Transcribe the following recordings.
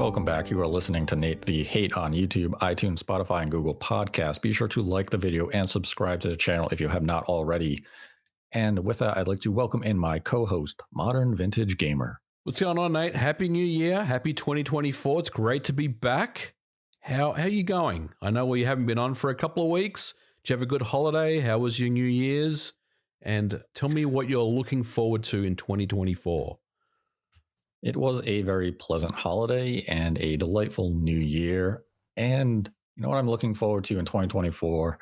Welcome back. You are listening to Nate the Hate on YouTube, iTunes, Spotify, and Google Podcasts. Be sure to like the video and subscribe to the channel if you have not already. And with that, I'd like to welcome in my co-host, Modern Vintage Gamer. What's going on, Nate? Happy New Year. Happy 2024. It's great to be back. How are you going? I know we haven't been on for a couple of weeks. Did you have a good holiday? How was your New Year's? And tell me what you're looking forward to in 2024. It was a very pleasant holiday and a delightful new year. And you know what I'm looking forward to in 2024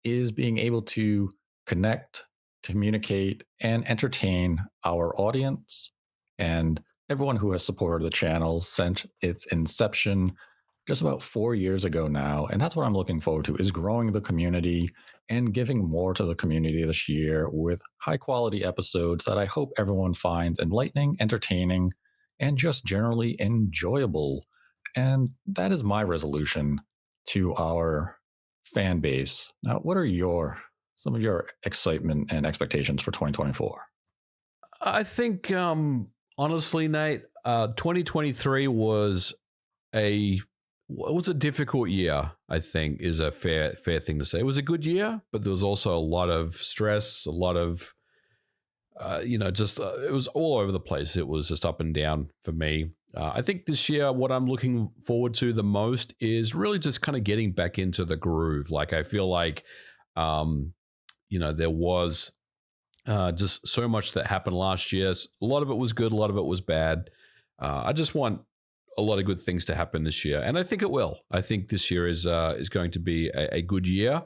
is being able to connect, communicate, and entertain our audience and everyone who has supported the channel since its inception just about 4 years ago now. And that's what I'm looking forward to, is growing the community and giving more to the community this year with high quality episodes that I hope everyone finds enlightening, entertaining, and just generally enjoyable. And that is my resolution to our fan base. Now, what are some of your excitement and expectations for 2024? I think, honestly, Nate, 2023 was a difficult year, I think, is a fair thing to say. It was a good year, but there was also a lot of stress, a lot of it was all over the place. It was just up and down for me. I think this year, what I'm looking forward to the most is really just kind of getting back into the groove. Like, I feel like, there was just so much that happened last year. A lot of it was good, a lot of it was bad. I just want a lot of good things to happen this year, and I think it will. I think this year is going to be a good year,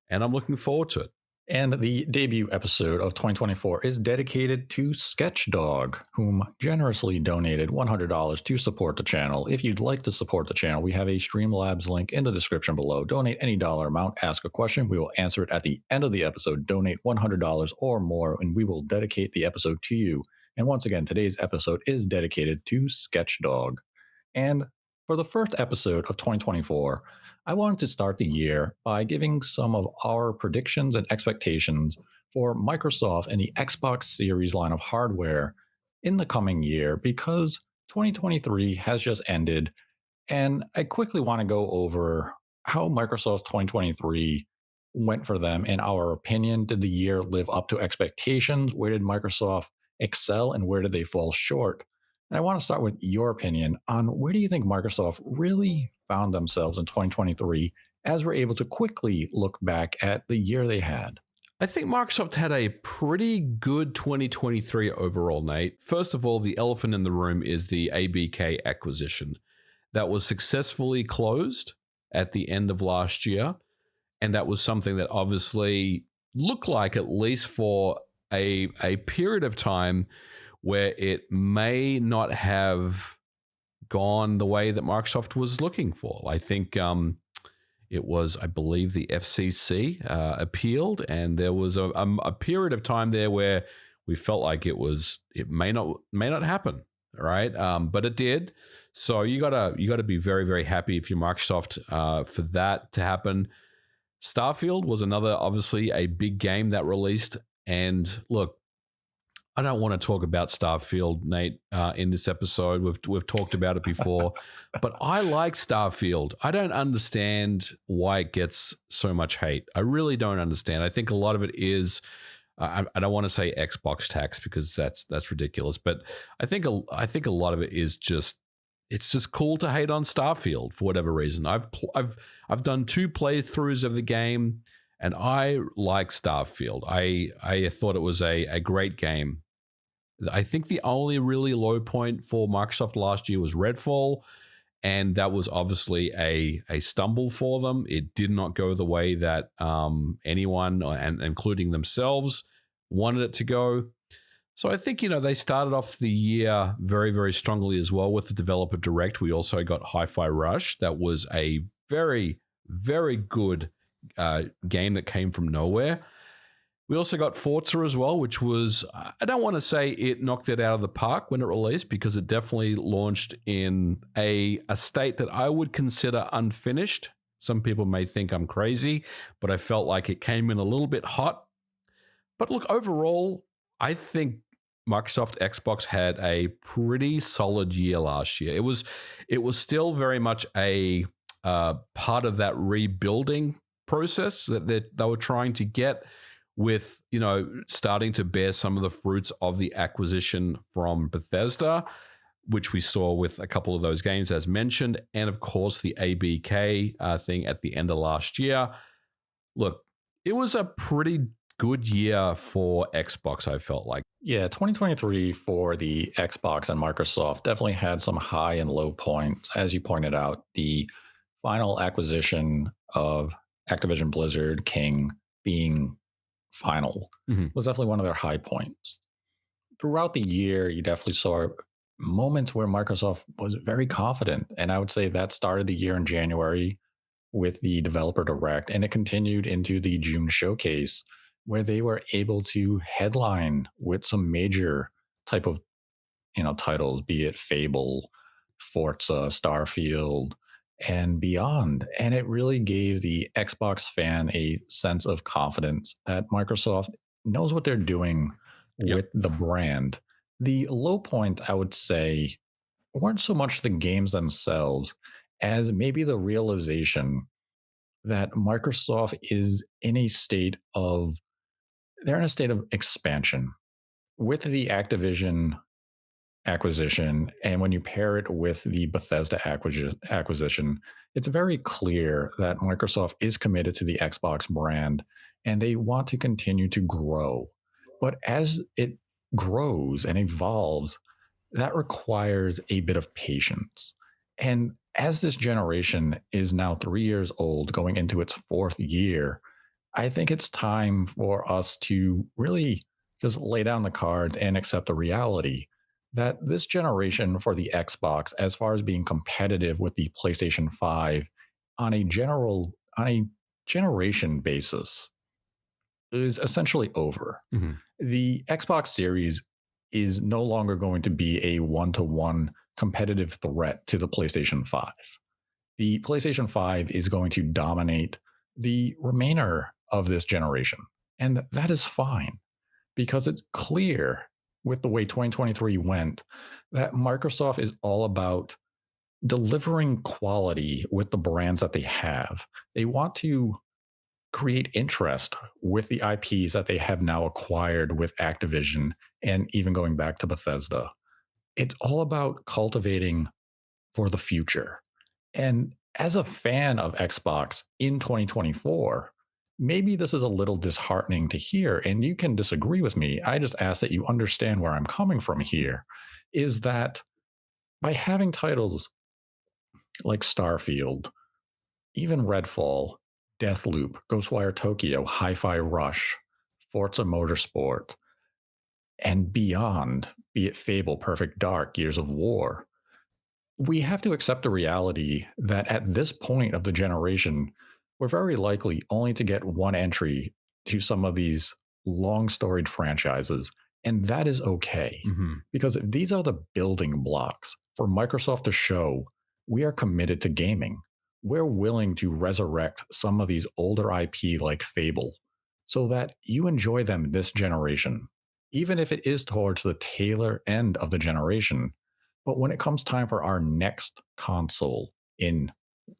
and I'm looking forward to it. And the debut episode of 2024 is dedicated to Sketchdog, whom generously donated $100 to support the channel. If you'd like to support the channel, we have a Streamlabs link in the description below. Donate any dollar amount, ask a question. We will answer it at the end of the episode. Donate $100 or more, and we will dedicate the episode to you. And once again, today's episode is dedicated to Sketchdog. And for the first episode of 2024, I wanted to start the year by giving some of our predictions and expectations for Microsoft and the Xbox Series line of hardware in the coming year, because 2023 has just ended. And I quickly want to go over how Microsoft's 2023 went for them in our opinion. Did the year live up to expectations? Where did Microsoft excel and where did they fall short? And I want to start with your opinion on where do you think Microsoft really found themselves in 2023 as we're able to quickly look back at the year they had? I think Microsoft had a pretty good 2023 overall, Nate. First of all, the elephant in the room is the ABK acquisition that was successfully closed at the end of last year. And that was something that obviously looked like, at least for a period of time, where it may not have gone the way that Microsoft was looking for. I think it was, I believe, the FCC appealed, and there was a period of time there where we felt like it may not happen, right? But it did. So you gotta be very, very happy if you're Microsoft for that to happen. Starfield was another, obviously, a big game that released, and look, I don't want to talk about Starfield, Nate, in this episode. We've talked about it before, but I like Starfield. I don't understand why it gets so much hate. I really don't understand. I think a lot of it is, I don't want to say Xbox tax because that's ridiculous, but I think a lot of it is just, it's just cool to hate on Starfield for whatever reason. I've done 2 playthroughs of the game, and I like Starfield. I thought it was a great game. I think the only really low point for Microsoft last year was Redfall, and that was obviously a stumble for them. It did not go the way that anyone, and including themselves, wanted it to go. So I think, they started off the year very, very strongly as well with the Developer Direct. We also got Hi-Fi Rush. That was a very, very good game that came from nowhere. We also got Forza as well, which was, I don't want to say it knocked it out of the park when it released, because it definitely launched in a state that I would consider unfinished. Some people may think I'm crazy, but I felt like it came in a little bit hot. But look, overall, I think Microsoft Xbox had a pretty solid year last year. It was still very much a part of that rebuilding process that they were trying to get with, starting to bear some of the fruits of the acquisition from Bethesda, which we saw with a couple of those games as mentioned, and of course the ABK thing at the end of last year. Look, it was a pretty good year for Xbox, I felt like. Yeah, 2023 for the Xbox and Microsoft definitely had some high and low points. As you pointed out, the final acquisition of Activision Blizzard King being final Mhm. was definitely one of their high points. Throughout the year, you definitely saw moments where Microsoft was very confident. And I would say that started the year in January with the developer direct, and it continued into the June showcase where they were able to headline with some major type of titles, be it Fable, Forza, Starfield, and beyond. And it really gave the Xbox fan a sense of confidence that Microsoft knows what they're doing Yep. with the brand. The low point, I would say, weren't so much the games themselves as maybe the realization that Microsoft is in a state of they're in a state of expansion with the Activision acquisition, and when you pair it with the Bethesda acquisition, it's very clear that Microsoft is committed to the Xbox brand and they want to continue to grow. But as it grows and evolves, that requires a bit of patience. And as this generation is now 3 years old, going into its fourth year, I think it's time for us to really just lay down the cards and accept the reality that this generation for the Xbox, as far as being competitive with the PlayStation 5 on a generation basis, is essentially over. Mhm. The Xbox Series is no longer going to be a one-to-one competitive threat to the PlayStation 5. The PlayStation 5 is going to dominate the remainder of this generation. And that is fine because it's clear with the way 2023 went that Microsoft is all about delivering quality with the brands that they have. They want to create interest with the IPs that they have now acquired with Activision and even going back to Bethesda. It's all about cultivating for the future. And as a fan of Xbox in 2024, maybe this is a little disheartening to hear, and you can disagree with me. I just ask that you understand where I'm coming from here is that by having titles like Starfield, even Redfall, Deathloop, Ghostwire Tokyo, Hi Fi Rush, Forza Motorsport, and beyond, be it Fable, Perfect Dark, Gears of War, we have to accept the reality that at this point of the generation, we're very likely only to get one entry to some of these long storied franchises. And that is okay Mhm. because these are the building blocks for Microsoft to show we are committed to gaming. We're willing to resurrect some of these older IP like Fable so that you enjoy them this generation, even if it is towards the tailor end of the generation. But when it comes time for our next console in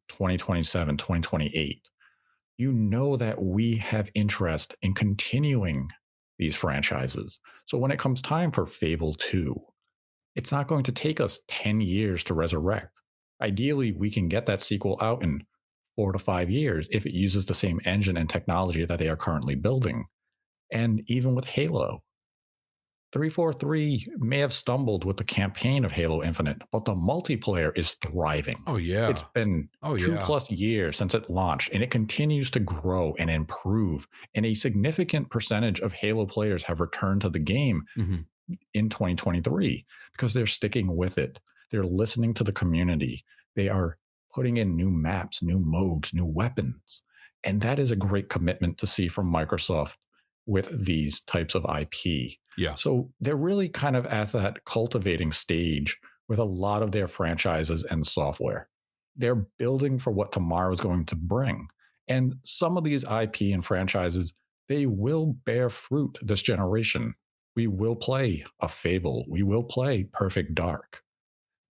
2027, 2028, you know that we have interest in continuing these franchises. So when it comes time for Fable 2, it's not going to take us 10 years to resurrect. Ideally, we can get that sequel out in 4 to 5 years if it uses the same engine and technology that they are currently building. And even with Halo, 343 may have stumbled with the campaign of Halo Infinite, but the multiplayer is thriving. Oh It's yeah. been Oh two yeah. plus years since it launched, and it continues to grow and improve. And a significant percentage of Halo players have returned to the game Mhm. in 2023 because they're sticking with it. They're listening to the community. They are putting in new maps, new modes, new weapons. And that is a great commitment to see from Microsoft with these types of IP. Yeah. So they're really kind of at that cultivating stage with a lot of their franchises and software. They're building for what tomorrow is going to bring. And some of these IP and franchises, they will bear fruit this generation. We will play a Fable. We will play Perfect Dark.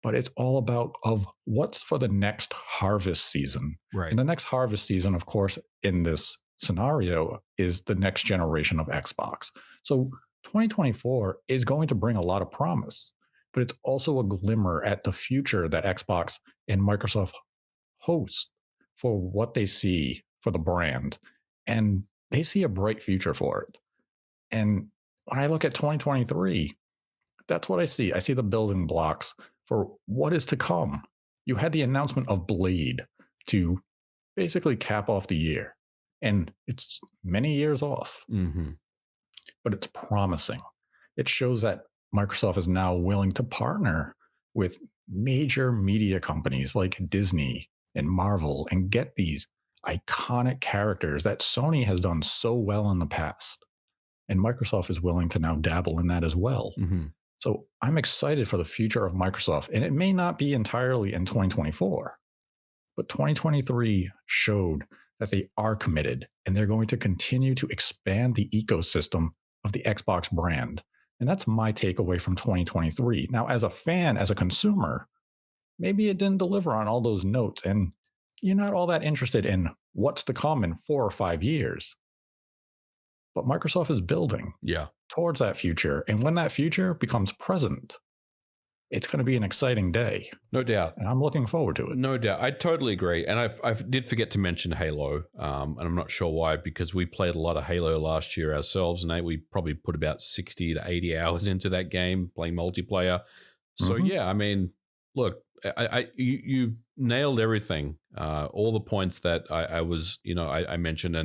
But it's all about of what's for the next harvest season. Right. And the next harvest season, of course, in this scenario is the next generation of Xbox. So 2024 is going to bring a lot of promise, but it's also a glimmer at the future that Xbox and Microsoft host for what they see for the brand. And they see a bright future for it. And when I look at 2023, that's what I see. I see the building blocks for what is to come. You had the announcement of Blade to basically cap off the year, and it's many years off, Mm-hmm. but it's promising. It shows that Microsoft is now willing to partner with major media companies like Disney and Marvel and get these iconic characters that Sony has done so well in the past. And Microsoft is willing to now dabble in that as well. Mm-hmm. So I'm excited for the future of Microsoft, and it may not be entirely in 2024, but 2023 showed that they are committed and they're going to continue to expand the ecosystem of the Xbox brand. And that's my takeaway from 2023. Now, as a fan, as a consumer, maybe it didn't deliver on all those notes, and you're not all that interested in what's to come in 4 or 5 years. But Microsoft is building Yeah. towards that future. And when that future becomes present, it's going to be an exciting day. No doubt. And I'm looking forward to it. No doubt. I totally agree. And I did forget to mention Halo. And I'm not sure why, because we played a lot of Halo last year ourselves. And we probably put about 60 to 80 hours into that game playing multiplayer. So, yeah, I mean, look, you nailed everything. All the points that I was, I mentioned.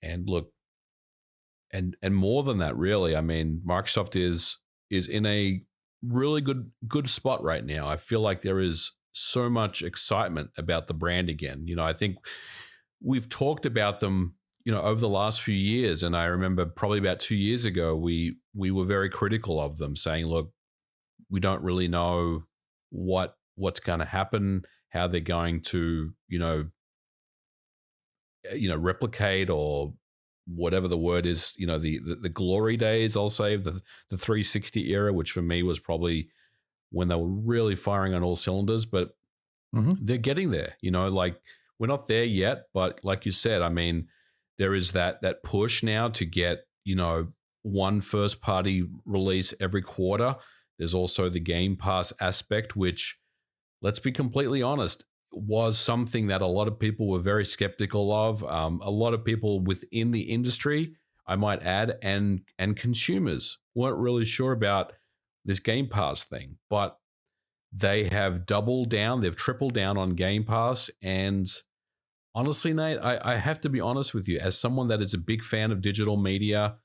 And look, and more than that, really, I mean, Microsoft is in a really good spot right now. I feel like there is so much excitement about the brand again. I think we've talked about them, over the last few years, and I remember probably about 2 years ago, we were very critical of them, saying, "Look, we don't really know what's going to happen, how they're going to, replicate or." Whatever the word is, the glory days, I'll say, the 360 era, which for me was probably when they were really firing on all cylinders, but they're getting there. Like, we're not there yet, but like you said, I mean, there is that push now to get, one first party release every quarter. There's also the Game Pass aspect, which, let's be completely honest, was something that a lot of people were very skeptical of. A lot of people within the industry, I might add, and consumers weren't really sure about this Game Pass thing, but they have doubled down, they've tripled down on Game Pass. And honestly, Nate, I have to be honest with you, as someone that is a big fan of digital media,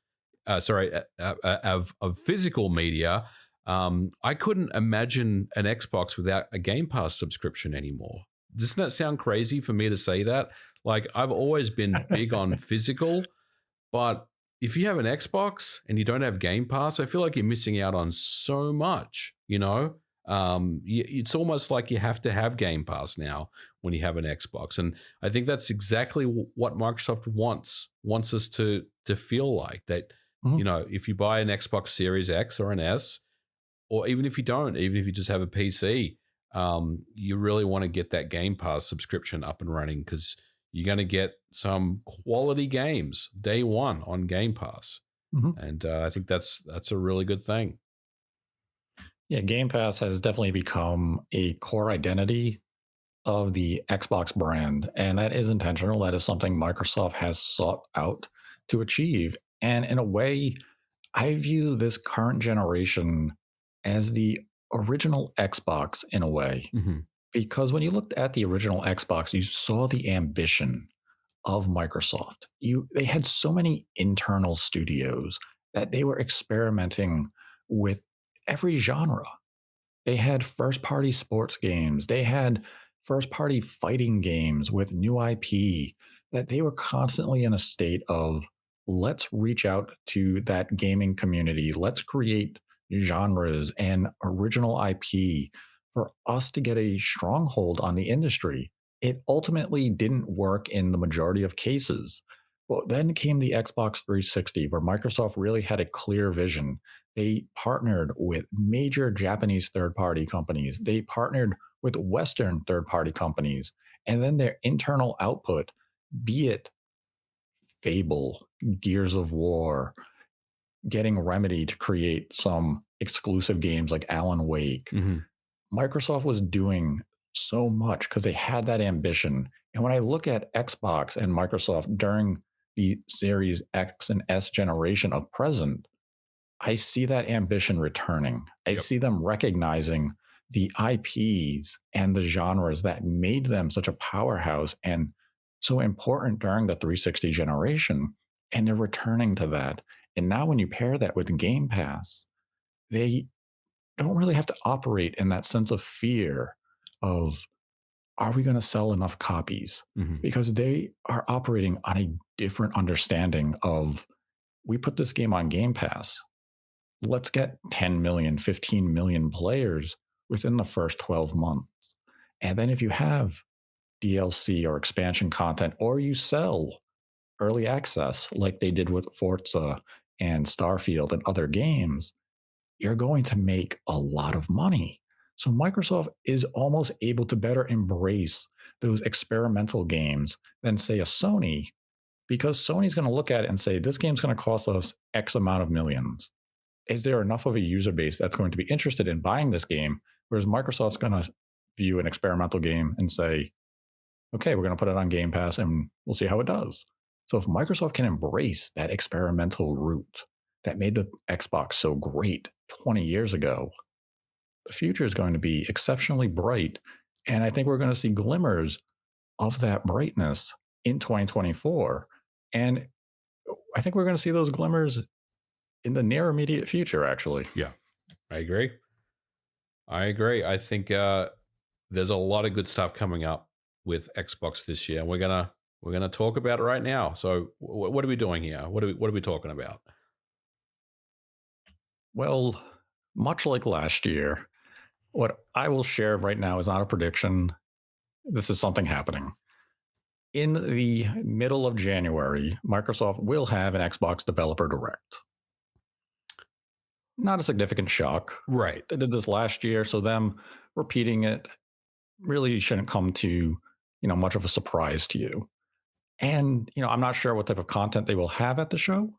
of physical media, I couldn't imagine an Xbox without a Game Pass subscription anymore. Doesn't that sound crazy for me to say that? Like, I've always been big on physical, but if you have an Xbox and you don't have Game Pass, I feel like you're missing out on so much, it's almost like you have to have Game Pass now when you have an Xbox. And I think that's exactly what Microsoft wants us to feel like that. If you buy an Xbox Series X or an S, or even if you don't, even if you just have a PC, you really want to get that Game Pass subscription up and running, because you're going to get some quality games day one on Game Pass. And I think that's a really good thing. Yeah, Game Pass has definitely become a core identity of the Xbox brand, and that is intentional. That is something Microsoft has sought out to achieve. And in a way, I view this current generation as the original Xbox in a way, because when you looked at the original Xbox, you saw the ambition of Microsoft. They had so many internal studios that they were experimenting with every genre. They had first party sports games, they had first party fighting games with new IP, that they were constantly in a state of, let's reach out to that gaming community, let's create genres and original IP for us to get a stronghold on the industry. It ultimately didn't work in the majority of cases, Well, then came the Xbox 360, where Microsoft really had a clear vision. They partnered with major Japanese third party companies, they partnered with Western third party companies, and then their internal output, be it Fable, Gears of War, getting Remedy to create some exclusive games like Alan Wake. Mm-hmm. Microsoft was doing so much because they had that ambition. And when I look at Xbox and Microsoft during the Series X and S generation of present, I see that ambition returning. I Yep. see them recognizing the IPs and the genres that made them such a powerhouse and so important during the 360 generation. And they're returning to that. And now, when you pair that with Game Pass, they don't really have to operate in that sense of fear of, are we going to sell enough copies? Mm-hmm. Because they are operating on a different understanding of, we put this game on Game Pass. Let's get 10 million, 15 million players within the first 12 months. And then if you have DLC or expansion content, or you sell early access like they did with Forza and Starfield and other games, you're going to make a lot of money. So Microsoft is almost able to better embrace those experimental games than, say, a Sony, because Sony's going to look at it and say, this game's going to cost us X amount of millions. Is there enough of a user base that's going to be interested in buying this game? Whereas Microsoft's going to view an experimental game and say, okay, we're going to put it on Game Pass and we'll see how it does. So if Microsoft can embrace that experimental route that made the Xbox so great 20 years ago, the future is going to be exceptionally bright. And I think we're going to see glimmers of that brightness in 2024. And I think we're going to see those glimmers in the near immediate future, actually. Yeah, I agree. I think there's a lot of good stuff coming up with Xbox this year. We're gonna talk about it right now. So what are we doing here? What are we talking about? Well, much like last year, what I will share right now is not a prediction. This is something happening. In the middle of January, Microsoft will have an Xbox Developer Direct. Not a significant shock. Right. They did this last year, so them repeating it really shouldn't come to, much of a surprise to you. And, I'm not sure what type of content they will have at the show,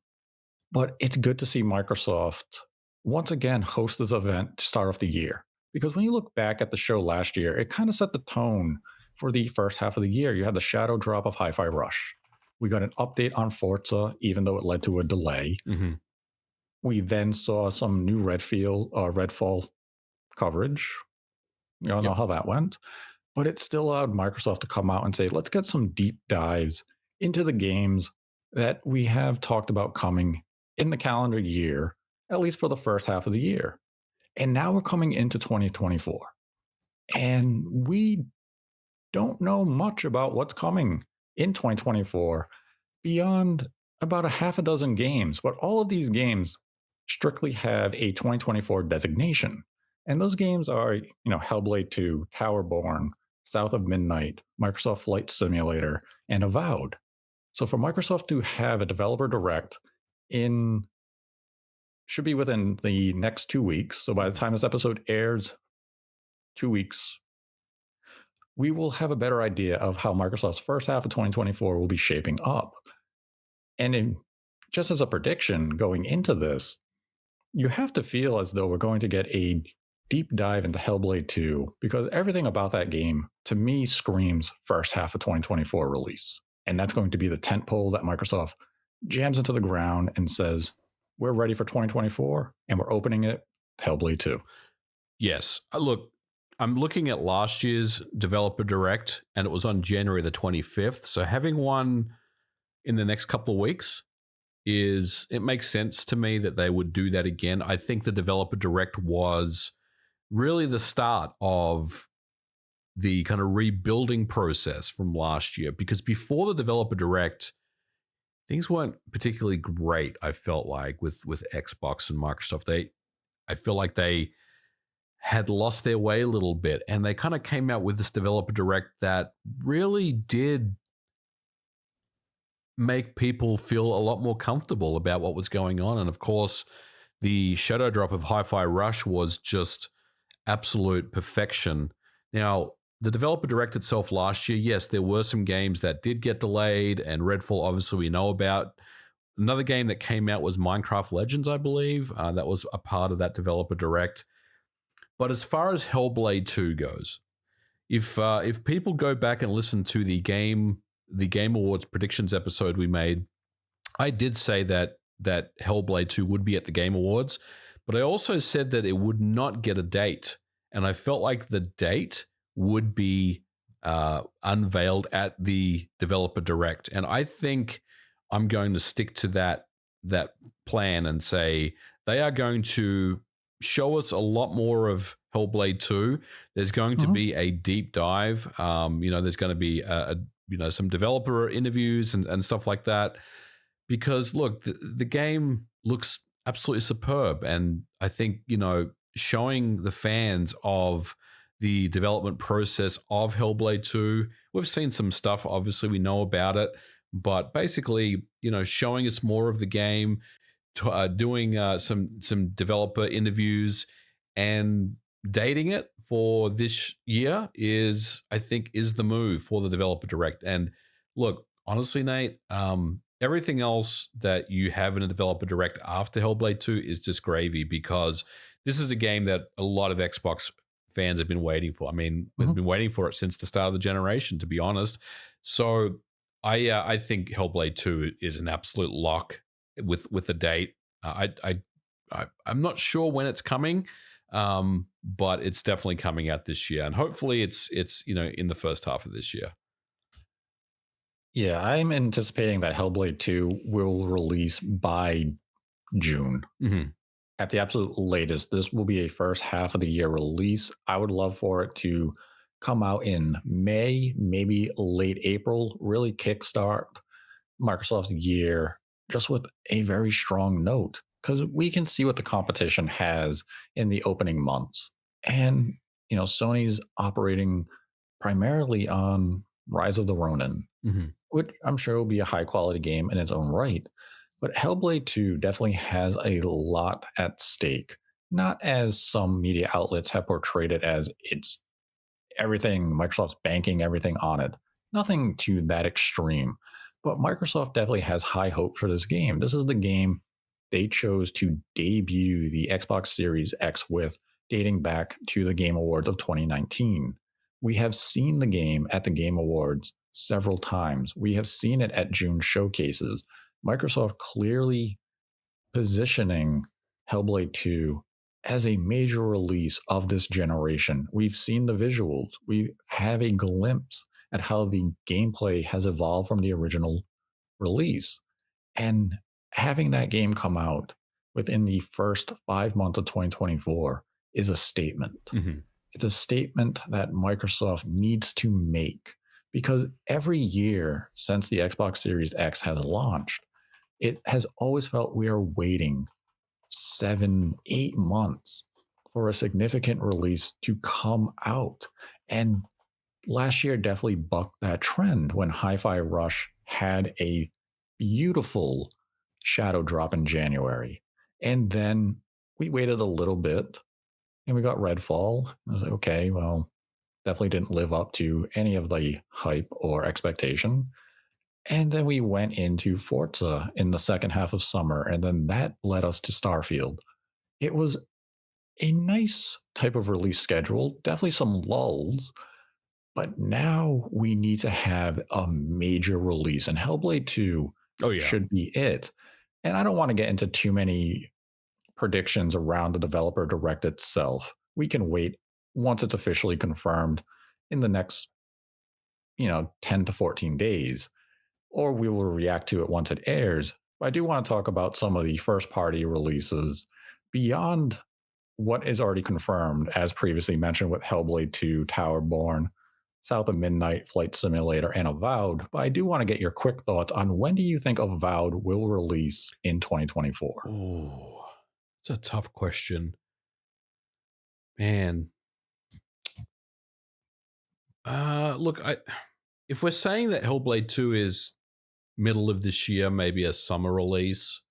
but it's good to see Microsoft once again host this event to start off the year. Because when you look back at the show last year, it kind of set the tone for the first half of the year. You had the shadow drop of Hi-Fi Rush. We got an update on Forza, even though it led to a delay. Mm-hmm. We then saw some new Redfall coverage. You all know how that went. But it still allowed Microsoft to come out and say, let's get some deep dives into the games that we have talked about coming in the calendar year, at least for the first half of the year. And now we're coming into 2024. And we don't know much about what's coming in 2024 beyond about a half a dozen games. But all of these games strictly have a 2024 designation. And those games are, Hellblade 2, Towerborn, South of Midnight, Microsoft Flight Simulator, and Avowed. So for Microsoft to have a developer direct should be within the next 2 weeks. So by the time this episode airs, 2 weeks, we will have a better idea of how Microsoft's first half of 2024 will be shaping up. And just as a prediction going into this, you have to feel as though we're going to get a deep dive into Hellblade 2, because everything about that game, to me, screams first half of 2024 release. And that's going to be the tentpole that Microsoft jams into the ground and says, we're ready for 2024, and we're opening it Hellblade 2. Yes. Look, I'm looking at last year's Developer Direct, and it was on January the 25th. So having one in the next couple of weeks it makes sense to me that they would do that again. I think the Developer Direct was really the start of the kind of rebuilding process from last year, because before the Developer Direct, things weren't particularly great. I felt like with Xbox and Microsoft, I feel like they had lost their way a little bit, and they kind of came out with this Developer Direct that really did make people feel a lot more comfortable about what was going on. And of course, the shadow drop of Hi-Fi Rush was just absolute perfection. Now, the developer direct itself last year, yes, there were some games that did get delayed, and Redfall, obviously, we know about. Another game that came out was Minecraft Legends, I believe. That was a part of that developer direct. But as far as Hellblade 2 goes, if people go back and listen to the Game Awards predictions episode we made, I did say that Hellblade 2 would be at the Game Awards, but I also said that it would not get a date, and I felt like the date would be unveiled at the developer direct, and I think I'm going to stick to that plan and say they are going to show us a lot more of Hellblade 2. There's going to be a deep dive. There's going to be some developer interviews and stuff like that. Because look, the game looks absolutely superb, and I think showing the fans of the development process of Hellblade 2, we've seen some stuff. Obviously, we know about it, but basically, showing us more of the game, doing some developer interviews, and dating it for this year I think is the move for the developer direct. And look, honestly, Nate, everything else that you have in a developer direct after Hellblade 2 is just gravy, because this is a game that a lot of Xbox fans have been waiting for. I mean, they've been waiting for it since the start of the generation, to be honest. So I think Hellblade 2 is an absolute lock with a date. I'm not sure when it's coming, but it's definitely coming out this year, and hopefully it's in the first half of this year. Yeah, I'm anticipating that Hellblade 2 will release by June. Mm-hmm. At the absolute latest, this will be a first half of the year release. I would love for it to come out in May, maybe late April, really kickstart Microsoft's year just with a very strong note, because we can see what the competition has in the opening months. And, Sony's operating primarily on Rise of the Ronin, which I'm sure will be a high quality game in its own right. But Hellblade 2 definitely has a lot at stake, not as some media outlets have portrayed it as it's everything, Microsoft's banking everything on it. Nothing to that extreme. But Microsoft definitely has high hope for this game. This is the game they chose to debut the Xbox Series X with, dating back to the Game Awards of 2019. We have seen the game at the Game Awards several times. We have seen it at June showcases. Microsoft clearly positioning Hellblade 2 as a major release of this generation. We've seen the visuals. We have a glimpse at how the gameplay has evolved from the original release. And having that game come out within the first 5 months of 2024 is a statement. Mm-hmm. It's a statement that Microsoft needs to make, because every year since the Xbox Series X has launched, it has always felt we are waiting 7, 8 months for a significant release to come out. And last year definitely bucked that trend when Hi-Fi Rush had a beautiful shadow drop in January. And then we waited a little bit and we got Redfall. I was like, okay, well, definitely didn't live up to any of the hype or expectation. And then we went into Forza in the second half of summer, and then that led us to Starfield. It was a nice type of release schedule, definitely some lulls, but now we need to have a major release, and Hellblade 2 should be it. And I don't want to get into too many predictions around the developer direct itself. We can wait once it's officially confirmed in the next, 10 to 14 days, or we will react to it once it airs. But I do want to talk about some of the first party releases beyond what is already confirmed, as previously mentioned with Hellblade 2, Towerborn, South of Midnight, Flight Simulator, and Avowed. But I do want to get your quick thoughts on when do you think Avowed will release in 2024? Oh, it's a tough question. Man. Look, if we're saying that Hellblade 2 is middle of this year, maybe a summer release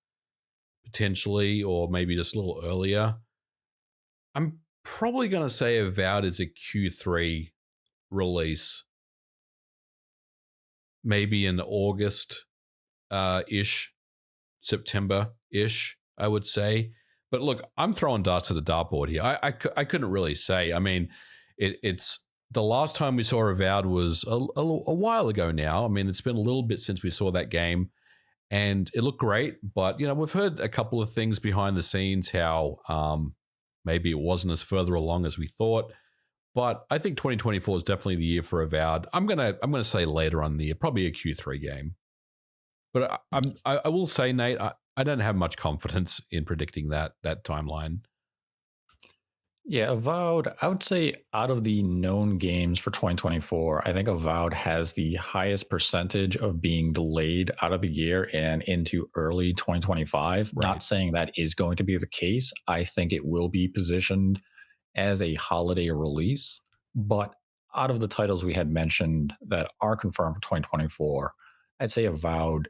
potentially, or maybe just a little earlier. I'm probably going to say Avowed is a Q3 release, maybe in August ish, September ish, I would say. But look, I'm throwing darts at the dartboard here. I couldn't really say. I mean, it's the last time we saw Avowed was a while ago now. I mean, it's been a little bit since we saw that game, and it looked great. But we've heard a couple of things behind the scenes how maybe it wasn't as further along as we thought. But I think 2024 is definitely the year for Avowed. I'm gonna say later on the year, probably a Q3 game. But I will say, Nate, I don't have much confidence in predicting that timeline. Yeah, Avowed, I would say out of the known games for 2024, I think Avowed has the highest percentage of being delayed out of the year and into early 2025. Right. Not saying that is going to be the case. I think it will be positioned as a holiday release. But out of the titles we had mentioned that are confirmed for 2024, I'd say Avowed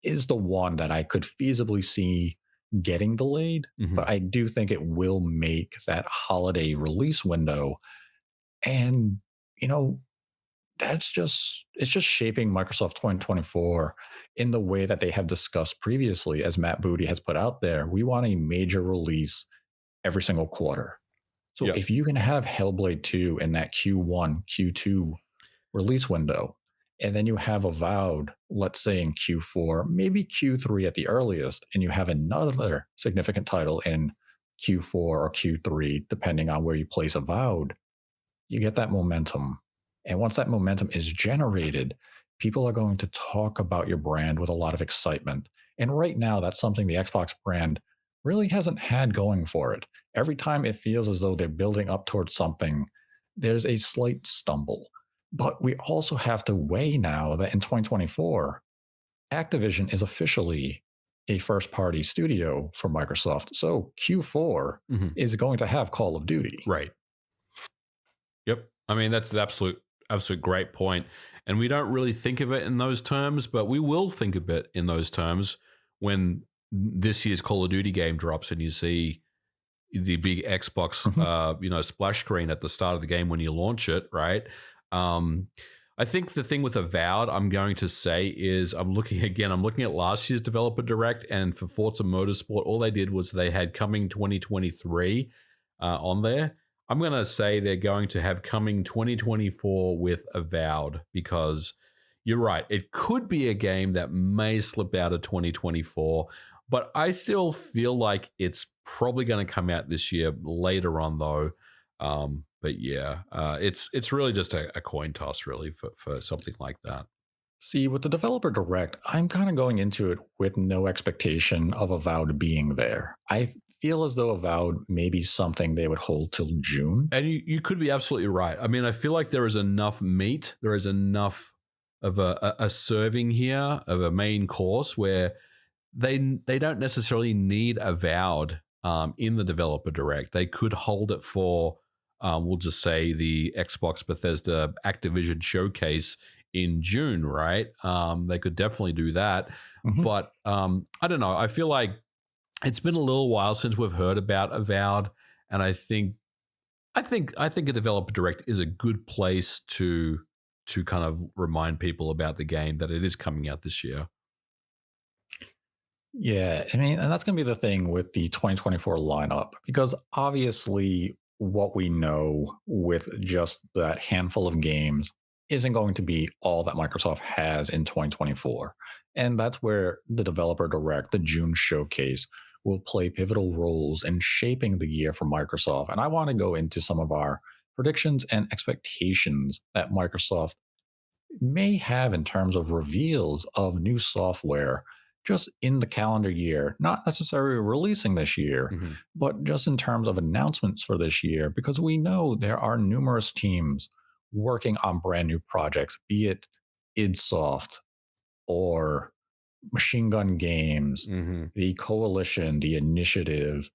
is the one that I could feasibly see getting delayed. Mhm. But I do think it will make that holiday release window. And, you know, it's just shaping Microsoft 2024 in the way that they have discussed previously, as Matt Booty has put out there. We want a major release every single quarter. So Yeah. if you can have Hellblade 2 in that Q1, Q2 release window, and then you have Avowed, let's say in Q4, maybe Q3 at the earliest, and you have another significant title in Q4 or Q3, depending on where you place Avowed, you get that momentum. And once that momentum is generated, people are going to talk about your brand with a lot of excitement. And right now, that's something the Xbox brand really hasn't had going for it. Every time it feels as though they're building up towards something, there's a slight stumble. But we also have to weigh now that in 2024, Activision is officially a first party studio for Microsoft. So Q4 Mhm. is going to have Call of Duty. Right. Yep. I mean, that's the absolute great point. And we don't really think of it in those terms, but we will think of it in those terms when this year's Call of Duty game drops and you see the big Xbox, Mhm. splash screen at the start of the game when you launch it, right? Um, I think the thing with Avowed, I'm going to say is I'm looking at last year's developer direct, and for Forza Motorsport, all they did was they had coming 2023 on there. I'm going to say they're going to have coming 2024 with Avowed because you're right. It could be a game that may slip out of 2024, but I still feel like it's probably going to come out this year later on, though. But yeah, it's really just a coin toss, really, for something like that. See, with the developer direct, I'm kind of going into it with no expectation of Avowed being there. I feel as though Avowed may be something they would hold till June. And you could be absolutely right. I mean, I feel like there is enough meat, there is enough of a serving here of a main course where they don't necessarily need Avowed in the developer direct. They could hold it for we'll just say the Xbox Bethesda Activision showcase in June, right? They could definitely do that. Mhm. But I don't know. I feel like it's been a little while since we've heard about Avowed, and I think a developer direct is a good place to kind of remind people about the game that it is coming out this year. Yeah, I mean, and that's going to be the thing with the 2024 lineup, because obviously, what we know with just that handful of games isn't going to be all that Microsoft has in 2024. And that's where the Developer Direct, the June showcase, will play pivotal roles in shaping the year for Microsoft. And I want to go into some of our predictions and expectations that Microsoft may have in terms of reveals of new software just in the calendar year, not necessarily releasing this year, Mhm. but just in terms of announcements for this year, because we know there are numerous teams working on brand new projects, be it idsoft or Machine Gun Games, Mhm. the Coalition, the Initiative,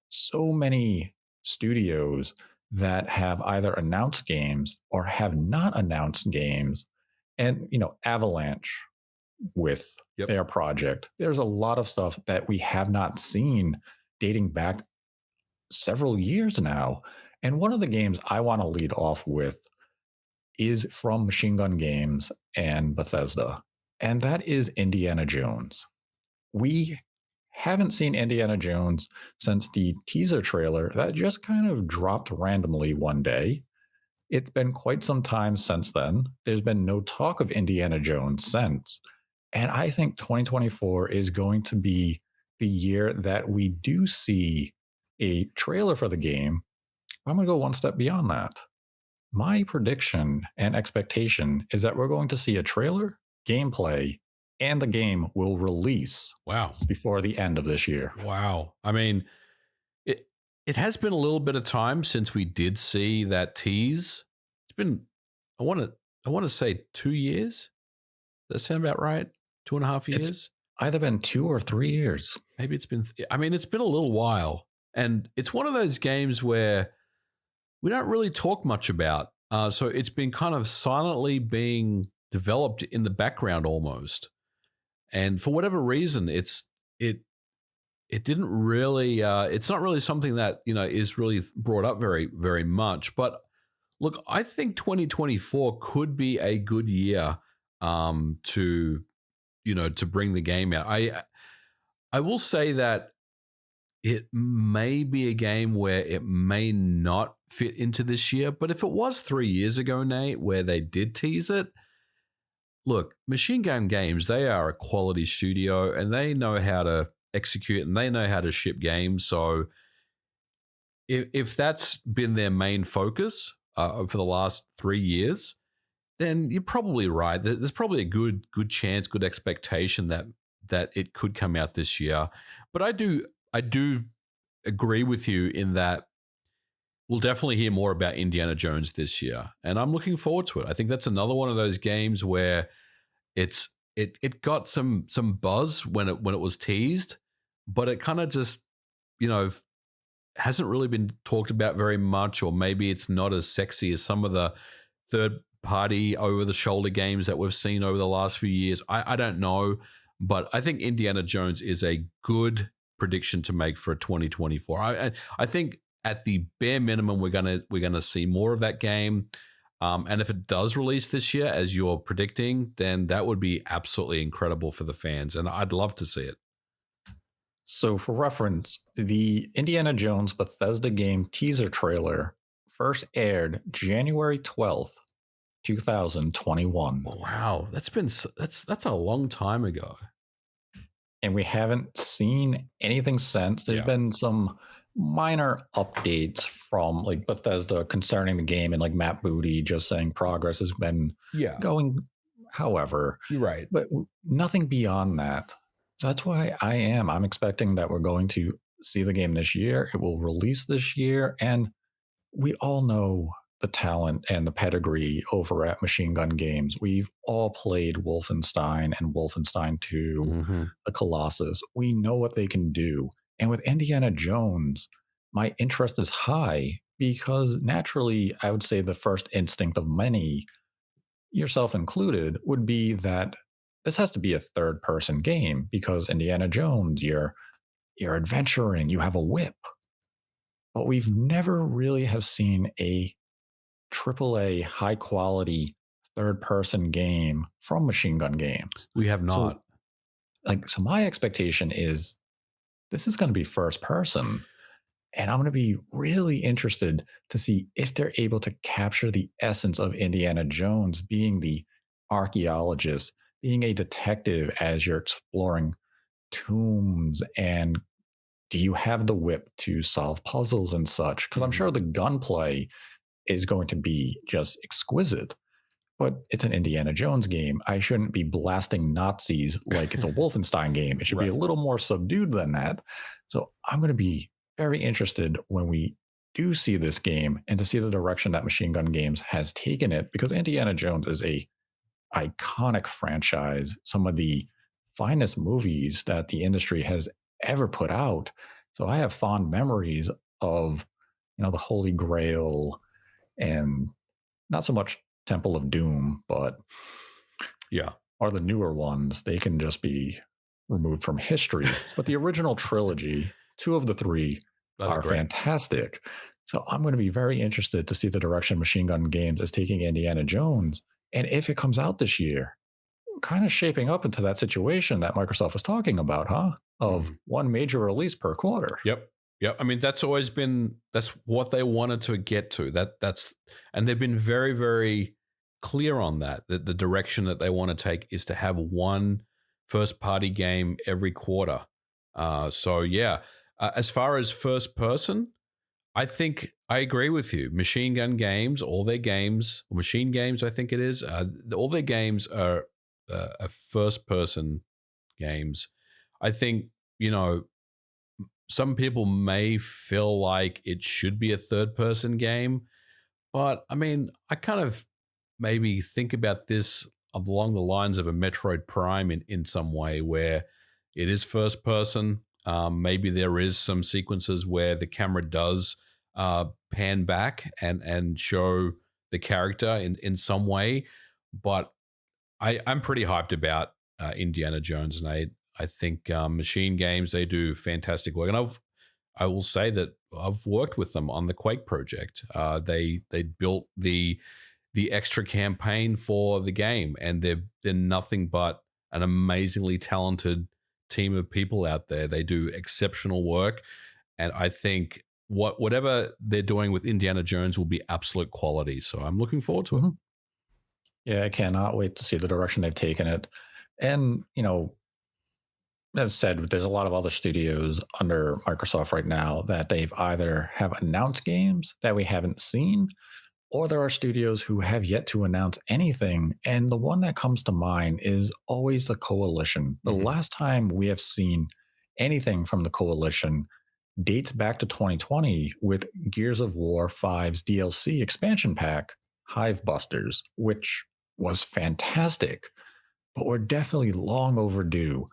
so many studios that have either announced games or have not announced games. And Avalanche, with Yep. their project. There's a lot of stuff that we have not seen dating back several years now. And one of the games I want to lead off with is from Machine Gun Games and Bethesda, and that is Indiana Jones. We haven't seen Indiana Jones since the teaser trailer that just kind of dropped randomly one day. It's been quite some time since then. There's been no talk of Indiana Jones since. And I think 2024 is going to be the year that we do see a trailer for the game. I'm going to go one step beyond that. My prediction and expectation is that we're going to see a trailer, gameplay, and the game will release Wow. before the end of this year. Wow. I mean, it has been a little bit of time since we did see that tease. It's been I want to say 2 years. Does that sound about right? 2.5 years? It's either been 2 or 3 years. Maybe it's been it's been a little while. And it's one of those games where we don't really talk much about. So it's been kind of silently being developed in the background almost. And for whatever reason, it didn't really it's not really something that is really brought up very, very much. But look, I think 2024 could be a good year to bring the game out. I will say that it may be a game where it may not fit into this year, but if it was 3 years ago, Nate, where they did tease it, look, Machine Gun Games, they are a quality studio and they know how to execute and they know how to ship games. So if that's been their main focus for the last 3 years, then you're probably right. There's probably a good chance, good expectation that it could come out this year. But I do agree with you in that we'll definitely hear more about Indiana Jones this year, and I'm looking forward to it. I think that's another one of those games where it got some buzz when it was teased, but it kind of just hasn't really been talked about very much, or maybe it's not as sexy as some of the third party over the shoulder games that we've seen over the last few years. I don't know, but I think Indiana Jones is a good prediction to make for 2024. I think at the bare minimum we're gonna see more of that game, and if it does release this year as you're predicting, then that would be absolutely incredible for the fans, and I'd love to see it. So, for reference, the Indiana Jones Bethesda game teaser trailer first aired January 12th, 2021. Wow, that's a long time ago. And we haven't seen anything since. There's been some minor updates from like Bethesda concerning the game, and like Matt Booty just saying progress has been going however. You're right. But nothing beyond that. So that's why I'm expecting that we're going to see the game this year. It will release this year. And we all know the talent and the pedigree over at Machine Gun Games. We've all played Wolfenstein and Wolfenstein 2, the Colossus. We know what they can do. And with Indiana Jones, my interest is high because naturally, I would say the first instinct of many, yourself included, would be that this has to be a third person game because Indiana Jones, you're adventuring, you have a whip. But we've never really have seen a AAA high quality third person game from Machine Gun Games. We have not. So my expectation is this is going to be first person. And I'm going to be really interested to see if they're able to capture the essence of Indiana Jones being the archaeologist, being a detective as you're exploring tombs, and do you have the whip to solve puzzles and such? Because I'm sure the gunplay is going to be just exquisite, but it's an Indiana Jones game. I shouldn't be blasting Nazis like it's a Wolfenstein game. It should be a little more subdued than that. So I'm going to be very interested when we do see this game and to see the direction that Machine Gun Games has taken it, because Indiana Jones is a iconic franchise, some of the finest movies that the industry has ever put out. So I have fond memories of, the Holy Grail and not so much Temple of Doom, but or the newer ones, they can just be removed from history. But the original trilogy, two of the three, Those are are great. fantastic. So I'm going to be very interested to see the direction Machine Gun Games is taking Indiana Jones. And if it comes out this year, kind of shaping up into that situation that Microsoft was talking about, huh? Of Mhm. one major release per quarter. Yep. Yep. I mean, that's always been that's what they wanted to get to. That's and they've been very, very clear on that. That the direction that they want to take is to have one first party game every quarter. So yeah, as far as first person, I think I agree with you. Machine Gun Games, all their games, Machine Games, I think it is, all their games are first person games. I think, you know, some people may feel like it should be a third person game, but I mean, I kind of maybe think about this along the lines of a Metroid Prime in some way where it is first person. Maybe there is some sequences where the camera does pan back and show the character in some way, but I'm pretty hyped about Indiana Jones, Nate. I think Machine Games, they do fantastic work, and I will say that I've worked with them on the Quake project. They built the extra campaign for the game, and they're nothing but an amazingly talented team of people out there. They do exceptional work, and I think whatever they're doing with Indiana Jones will be absolute quality. So I'm looking forward to it. Mhm. Yeah, I cannot wait to see the direction they've taken it. And, as said, there's a lot of other studios under Microsoft right now that they've either have announced games that we haven't seen, or there are studios who have yet to announce anything. And the one that comes to mind is always the Coalition. The Mhm. last time we have seen anything from the Coalition dates back to 2020 with Gears of War 5's DLC expansion pack, Hivebusters, which was fantastic. But we're definitely long overdue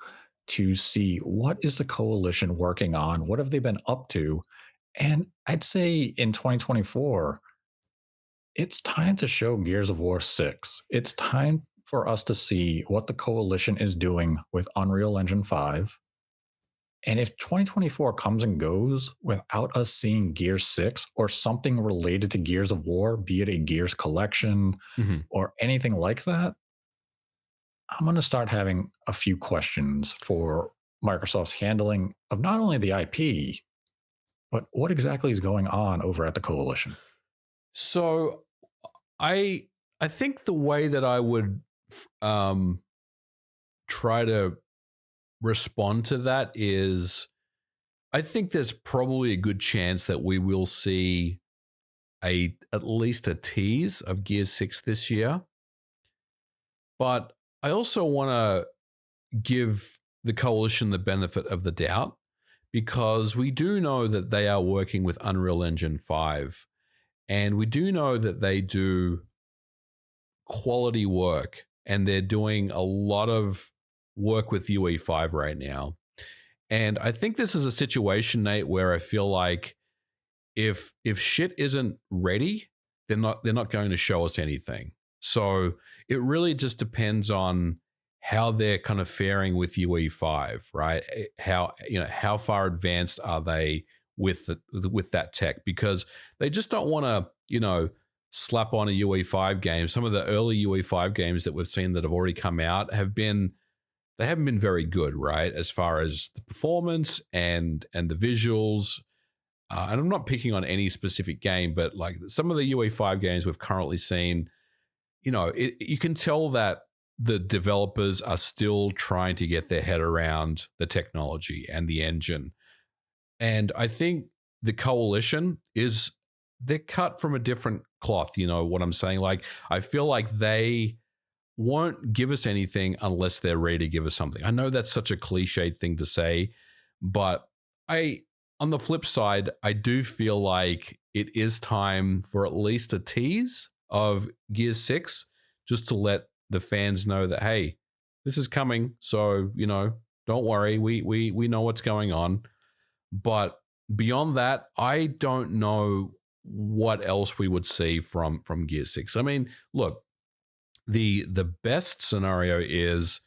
to see what is the coalition working on, what have they been up to. And I'd say in 2024, it's time to show Gears of War 6. It's time for us to see what the coalition is doing with Unreal Engine 5. And if 2024 comes and goes without us seeing Gears 6 or something related to Gears of War, be it a Gears collection Mhm. or anything like that, I'm going to start having a few questions for Microsoft's handling of not only the IP, but what exactly is going on over at the coalition. So I I think the way that I would try to respond to that is I think there's probably a good chance that we will see a at least a tease of Gears 6 this year. But I also want to give the coalition the benefit of the doubt because we do know that they are working with Unreal Engine 5 and we do know that they do quality work and they're doing a lot of work with UE5 right now. And I think this is a situation, Nate, where I feel like if shit isn't ready, they're not going to show us anything. So it really just depends on how they're kind of faring with UE5, right? How far advanced are they with that tech? Because they just don't want to slap on a UE5 game. Some of the early UE5 games that we've seen that have already come out they haven't been very good, right? As far as the performance and the visuals, and I'm not picking on any specific game, but like some of the UE5 games we've currently seen, you can tell that the developers are still trying to get their head around the technology and the engine. And I think the coalition they're cut from a different cloth. You know what I'm saying? Like, I feel like they won't give us anything unless they're ready to give us something. I know that's such a cliched thing to say, but I, on the flip side, I do feel like it is time for at least a tease of Gears 6 just to let the fans know that, hey, this is coming. So, don't worry. We know what's going on. But beyond that, I don't know what else we would see from Gear 6. I mean, look, The best scenario is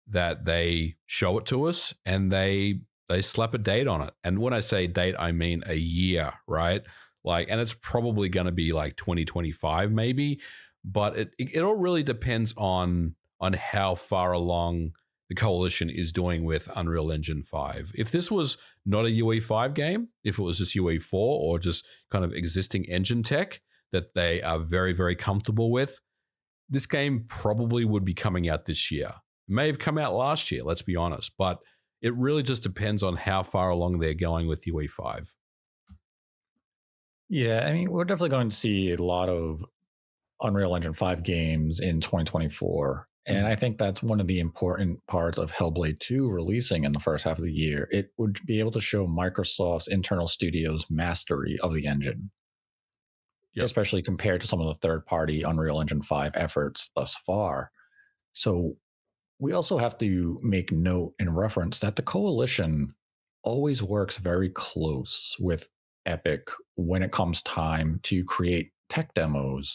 that they show it to us and they slap a date on it. And when I say date, I mean a year, right? Like, and it's probably going to be like 2025 maybe, but it all really depends on how far along the coalition is doing with Unreal Engine 5. If this was not a UE5 game, if it was just UE4 or just kind of existing engine tech that they are very, very comfortable with, this game probably would be coming out this year. It may have come out last year, let's be honest, but it really just depends on how far along they're going with UE5. Yeah, I mean, we're definitely going to see a lot of Unreal Engine 5 games in 2024. And Mhm. I think that's one of the important parts of Hellblade 2 releasing in the first half of the year. It would be able to show Microsoft's internal studios' mastery of the engine, Yep. especially compared to some of the third party Unreal Engine 5 efforts thus far. So we also have to make note and reference that the coalition always works very close with Epic when it comes time to create tech demos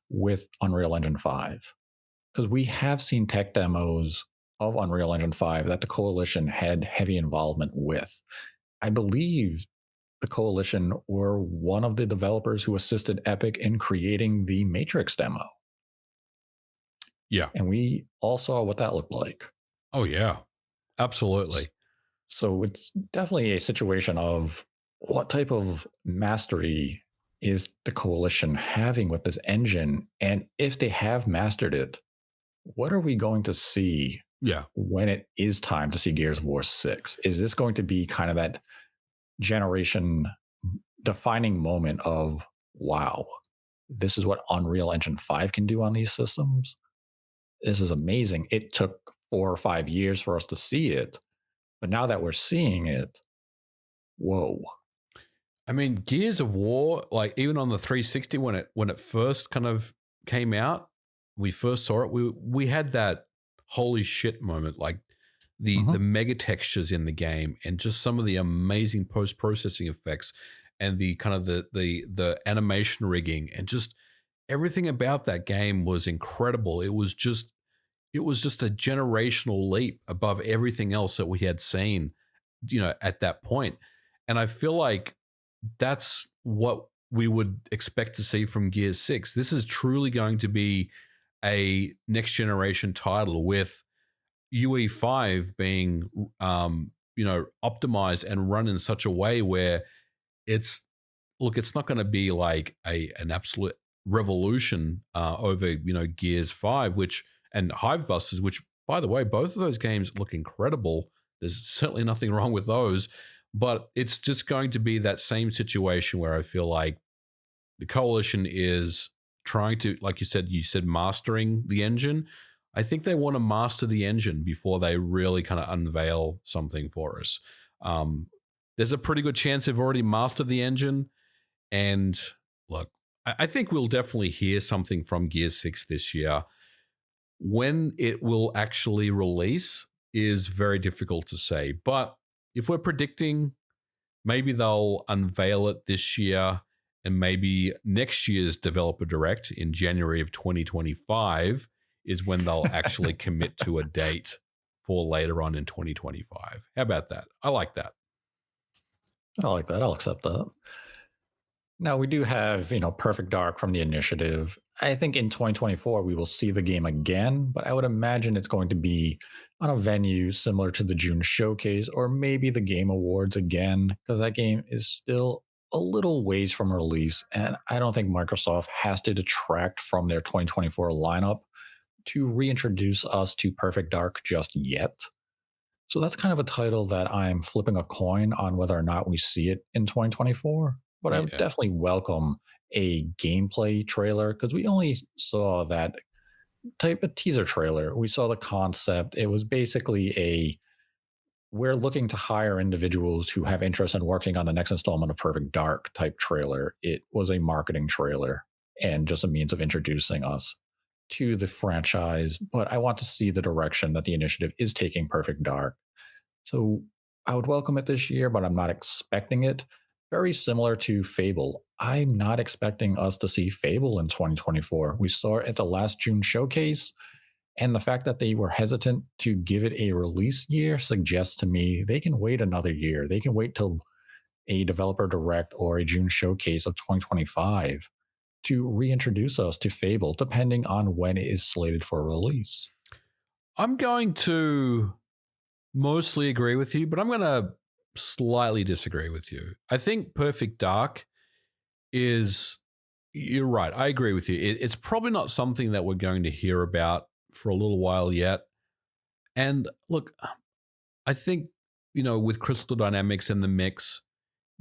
with Unreal Engine 5. Because we have seen tech demos of Unreal Engine 5 that the coalition had heavy involvement with. I believe the coalition were one of the developers who assisted Epic in creating the Matrix demo. Yeah. And we all saw what that looked like. Oh, yeah. Absolutely. So it's definitely a situation of what type of mastery is the coalition having with this engine? And if they have mastered it, what are we going to see Yeah. when it is time to see Gears of War 6? Is this going to be kind of that generation defining moment of, wow, this is what Unreal Engine 5 can do on these systems? This is amazing. It took 4 or 5 years for us to see it. But now that we're seeing it, whoa. I mean, Gears of War, like even on the 360 when it first kind of came out, we first saw it, we had that holy shit moment, like the Mhm. mega textures in the game and just some of the amazing post-processing effects and the kind of the animation rigging and just everything about that game was incredible. It was just a generational leap above everything else that we had seen, at that point. And I feel like that's what we would expect to see from Gears 6. This is truly going to be a next generation title with UE5 being optimized and run in such a way where it's it's not going to be like an absolute revolution over Gears 5 which and Hive Busters, which by the way both of those games look incredible. There's certainly nothing wrong with those, but it's just going to be that same situation where I feel like the coalition is trying to, like you said mastering the engine. I think they want to master the engine before they really kind of unveil something for us. um, there's a pretty good chance they've already mastered the engine. And look, I think we'll definitely hear something from Gear 6 this year. When it will actually release is very difficult to say. But if we're predicting, maybe they'll unveil it this year, and maybe next year's Developer Direct in January of 2025 is when they'll actually commit to a date for later on in 2025. How about that? I like that. I like that. I'll accept that. Now we do have, Perfect Dark from the initiative. I think in 2024 we will see the game again, but I would imagine it's going to be on a venue similar to the June showcase or maybe the Game Awards again, because that game is still a little ways from release, and I don't think Microsoft has to detract from their 2024 lineup to reintroduce us to Perfect Dark just yet. So that's kind of a title that I'm flipping a coin on whether or not we see it in 2024. But I would Yeah. definitely welcome a gameplay trailer because we only saw that type of teaser trailer. We saw the concept. It was basically we're looking to hire individuals who have interest in working on the next installment of Perfect Dark type trailer. It was a marketing trailer and just a means of introducing us to the franchise. But I want to see the direction that the initiative is taking Perfect Dark. So I would welcome it this year, but I'm not expecting it. very similar to Fable. I'm not expecting us to see Fable in 2024. We saw it at the last June showcase, and the fact that they were hesitant to give it a release year suggests to me they can wait another year. They can wait till a developer direct or a June showcase of 2025 to reintroduce us to Fable, depending on when it is slated for release. I'm going to mostly agree with you, but I'm going to slightly disagree with you. I think Perfect Dark is, you're right. I agree with you. It's probably not something that we're going to hear about for a little while yet. And look, I think, with Crystal Dynamics in the mix,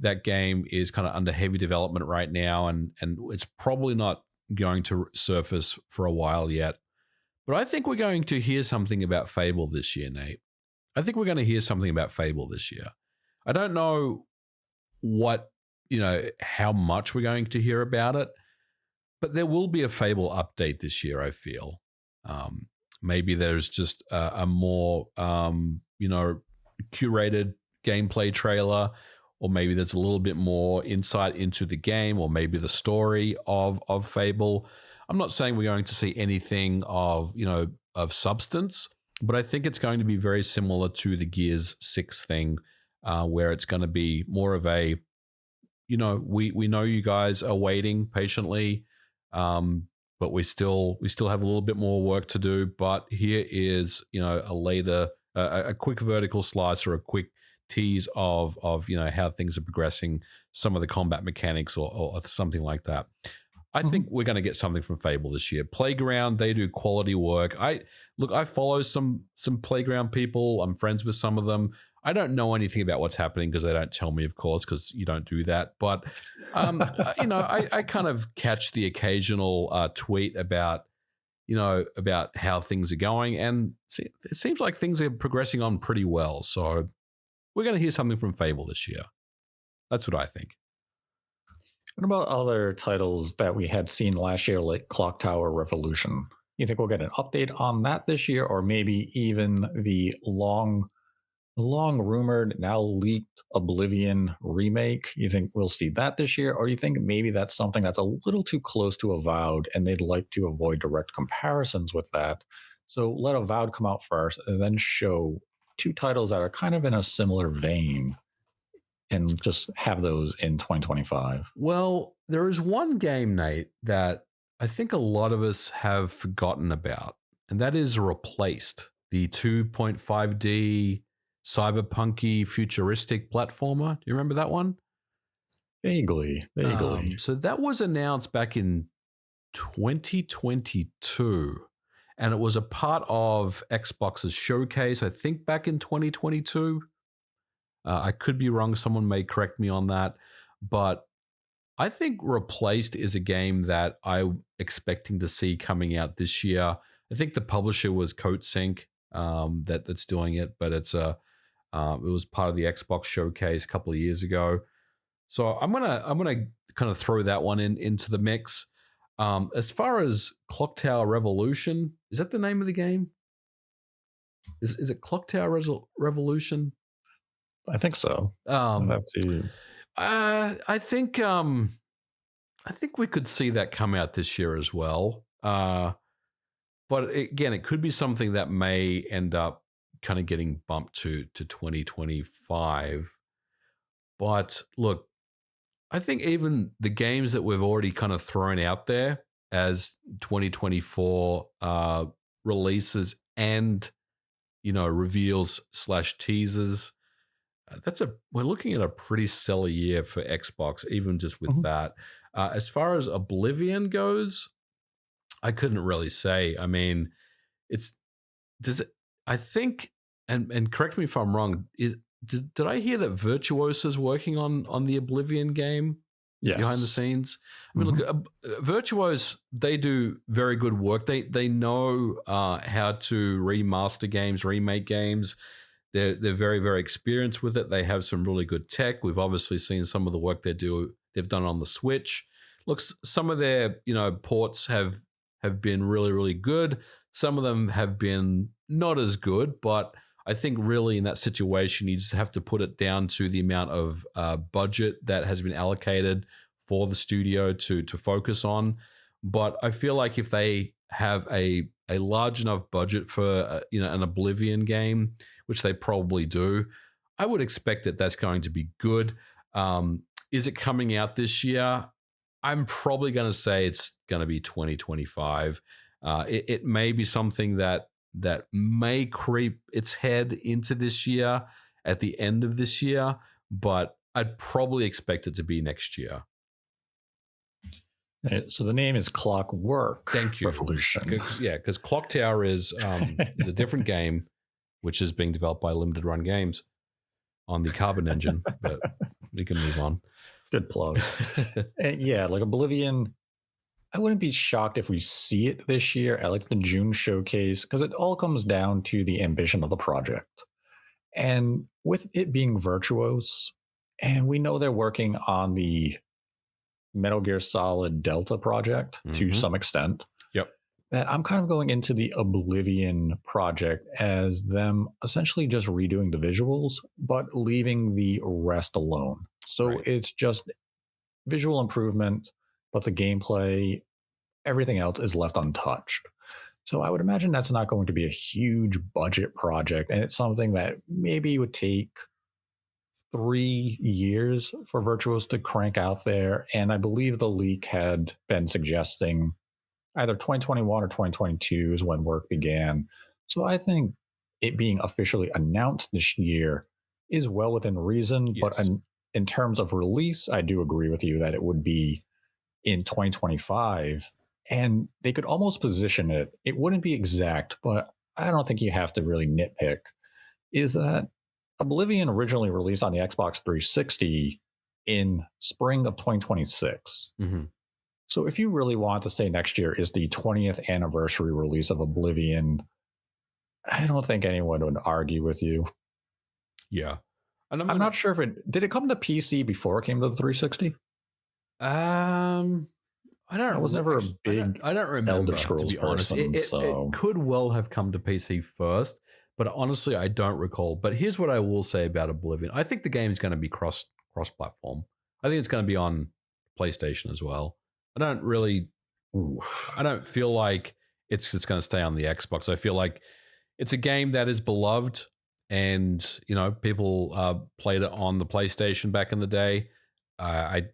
that game is kind of under heavy development right now, and it's probably not going to surface for a while yet. But I think we're going to hear something about Fable this year, Nate. I think we're going to hear something about Fable this year. I don't know how much we're going to hear about it, but there will be a Fable update this year, I feel. Maybe there's just a more, curated gameplay trailer, or maybe there's a little bit more insight into the game, or maybe the story of Fable. I'm not saying we're going to see anything of substance, but I think it's going to be very similar to the Gears 6 thing, where it's going to be more of a, we know you guys are waiting patiently, but we still have a little bit more work to do. But here is a quick vertical slice or a quick tease of how things are progressing, some of the combat mechanics or something like that. I think we're going to get something from Fable this year. Playground, they do quality work. I follow some Playground people. I'm friends with some of them. I don't know anything about what's happening because they don't tell me, of course, because you don't do that. But I kind of catch the occasional tweet about how things are going, and it seems like things are progressing on pretty well. So we're going to hear something from Fable this year. That's what I think. What about other titles that we had seen last year, like Clock Tower Revolution? You think we'll get an update on that this year, or maybe even the long rumored, now leaked Oblivion remake? You think we'll see that this year, or you think maybe that's something that's a little too close to Avowed and they'd like to avoid direct comparisons with that? So let Avowed come out first and then show two titles that are kind of in a similar vein and just have those in 2025. Well, there is one game, Nate, that I think a lot of us have forgotten about, and that is Replaced, the 2.5D cyberpunky futuristic platformer. Do you remember that one? Vaguely. So that was announced back in 2022, and it was a part of Xbox's showcase, I think back in 2022. I could be wrong. Someone may correct me on that. But I think Replaced is a game that I'm expecting to see coming out this year. I think the publisher was CodeSync that's doing it, but it was part of the Xbox showcase a couple of years ago. So I'm gonna kind of throw that one into the mix. As far as Clock Tower Revolution, is that the name of the game? Is it Clock Tower Revolution? I think so. I think we could see that come out this year as well. But again, it could be something that may end up kind of getting bumped to 2025. But look, I think even the games that we've already kind of thrown out there as 2024 releases and reveals / teasers, we're looking at a pretty stellar year for Xbox, even just with that. As far as Oblivion goes, I couldn't really say. I mean, I think, and correct me if I'm wrong, did I hear that Virtuoso's working on the Oblivion game? Yes. Behind the scenes? I mean, look, Virtuos, they do very good work. They know how to remaster games, remake games. They're very, very experienced with it. They have some really good tech. We've obviously seen some of the work they've done on the Switch. Looks, some of their ports have been really, really good. Some of them have been not as good, but I think really in that situation, you just have to put it down to the amount of budget that has been allocated for the studio to focus on. But I feel like if they have a large enough budget for an Oblivion game, which they probably do, I would expect that that's going to be good. Is it coming out this year? I'm probably going to say it's going to be 2025. It may be something that may creep its head into this year at the end of this year, but I'd probably expect it to be next year. So the name is Clockwork Thank you. Revolution. Because Clock Tower is a different game, which is being developed by Limited Run Games on the Carbon engine, but we can move on. Good plug. And yeah, like Oblivion, I wouldn't be shocked if we see it this year at like the June showcase, because it all comes down to the ambition of the project. And with it being Virtuos, and we know they're working on the Metal Gear Solid Delta project to some extent. Yep. That I'm kind of going into the Oblivion project as them essentially just redoing the visuals, but leaving the rest alone. So it's just visual improvement, but the gameplay, everything else is left untouched. So I would imagine that's not going to be a huge budget project. And it's something that maybe would take 3 years for Virtuos to crank out there. And I believe the leak had been suggesting either 2021 or 2022 is when work began. So I think it being officially announced this year is well within reason. Yes. But in terms of release, I do agree with you that it would be in 2025. And they could almost position it. It wouldn't be exact, but I don't think you have to really nitpick. Is that Oblivion originally released on the Xbox 360 in spring of 2026. So if you really want to say next year is the 20th anniversary release of Oblivion, I don't think anyone would argue with you. Yeah. And I'm not sure if did it come to PC before it came to the 360? I don't. I was never a big I don't remember, Elder Scrolls to be honest. person. It could well have come to PC first, but honestly, I don't recall. But here's what I will say about Oblivion. I think the game is going to be cross-platform. I think it's going to be on PlayStation as well. I don't feel like it's going to stay on the Xbox. I feel like it's a game that is beloved, and people played it on the PlayStation back in the day. I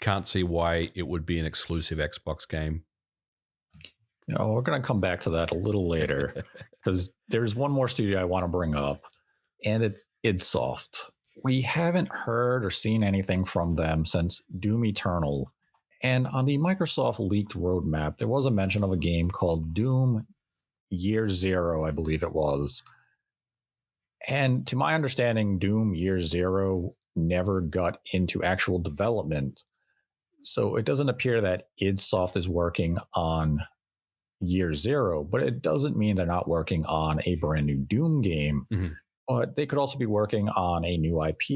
can't see why it would be an exclusive Xbox game. We're going to come back to that a little later because there's one more studio I want to bring up, and it's Idsoft. We haven't heard or seen anything from them since Doom Eternal. And on the Microsoft leaked roadmap, there was a mention of a game called Doom Year Zero, I believe it was. And to my understanding, Doom Year Zero never got into actual development. So it doesn't appear that Idsoft is working on Year Zero, but it doesn't mean they're not working on a brand new Doom game. But they could also be working on a new IP.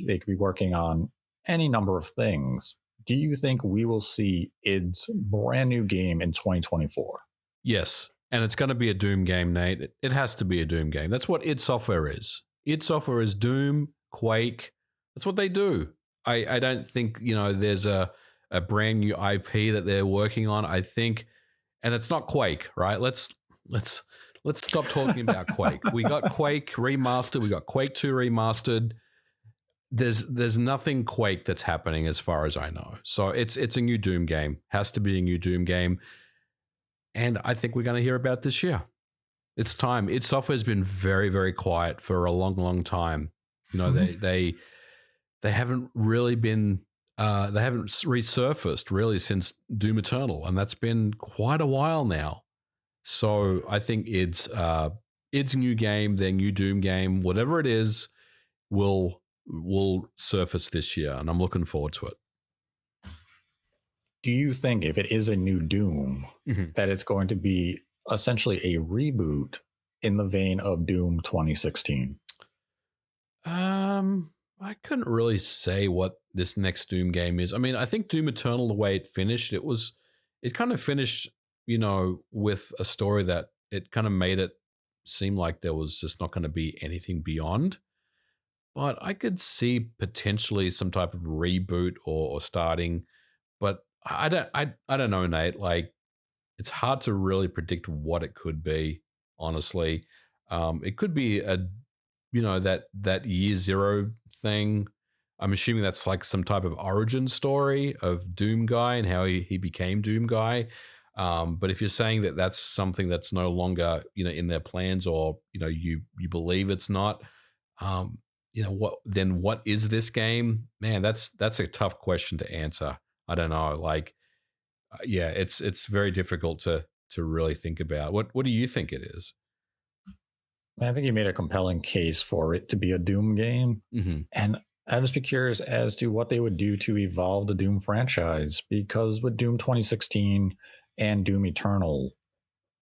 They could be working on any number of things. Do you think we will see id's brand new game in 2024? Yes, and it's going to be a Doom game, Nate. It has to be a Doom game. That's what id Software is. Id Software is Doom, Quake. That's what they do. I don't think there's a brand new IP that they're working on. I think, and it's not Quake, right? Let's stop talking about Quake. We got Quake remastered. We got Quake 2 remastered. There's nothing Quake that's happening as far as I know. So it's a new Doom game. Has to be a new Doom game. And I think we're going to hear about this year. It's time. Id Software has been very, very quiet for a long, long time. They haven't really been they haven't resurfaced really since Doom Eternal, and that's been quite a while now. So I think id's new game, their new Doom game, whatever it is, will surface this year, and I'm looking forward to it. Do you think if it is a new Doom, that it's going to be essentially a reboot in the vein of Doom 2016? I couldn't really say what this next Doom game is. I mean, I think Doom Eternal, the way it finished, it kind of finished, with a story that it kind of made it seemed like there was just not going to be anything beyond. But I could see potentially some type of reboot or starting. But I don't know, Nate. Like, it's hard to really predict what it could be. Honestly, it could be that year zero thing. I'm assuming that's like some type of origin story of Doom Guy and how he became Doom Guy. But if you're saying that that's something that's no longer in their plans, or you believe it's not, what is this game? Man, that's a tough question to answer. I don't know. Like, yeah, it's very difficult to really think about. What do you think it is? I think you made a compelling case for it to be a Doom game. Mm-hmm. And I'd just be curious as to what they would do to evolve the Doom franchise, because with Doom 2016 and Doom Eternal,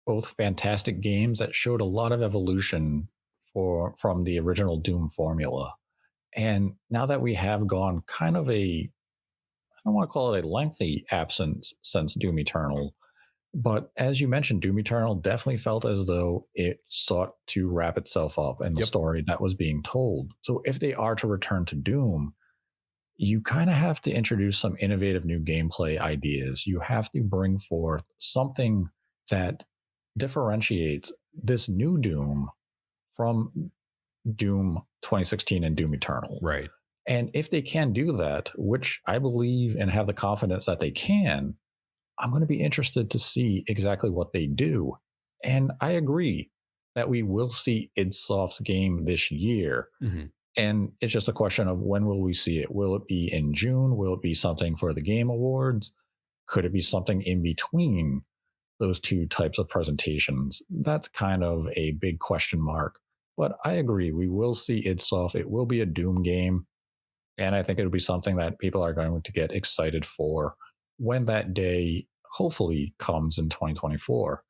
both fantastic games that showed a lot of evolution from the original Doom formula. And now that we have gone kind of I don't want to call it a lengthy absence since Doom Eternal, but as you mentioned, Doom Eternal definitely felt as though it sought to wrap itself up in the Yep. story that was being told. So if they are to return to Doom, you kind of have to introduce some innovative new gameplay ideas. You have to bring forth something that differentiates this new Doom from Doom 2016 and Doom Eternal. Right. And if they can do that, which I believe and have the confidence that they can, I'm going to be interested to see exactly what they do. And I agree that we will see idsoft's game this year. Mm-hmm. And it's just a question of when will we see it? Will it be in June? Will it be something for the Game Awards? Could it be something in between those two types of presentations? That's kind of a big question mark. But I agree, we will see idsoft. It will be a Doom game. And I think it'll be something that people are going to get excited for when that day hopefully comes in 2024.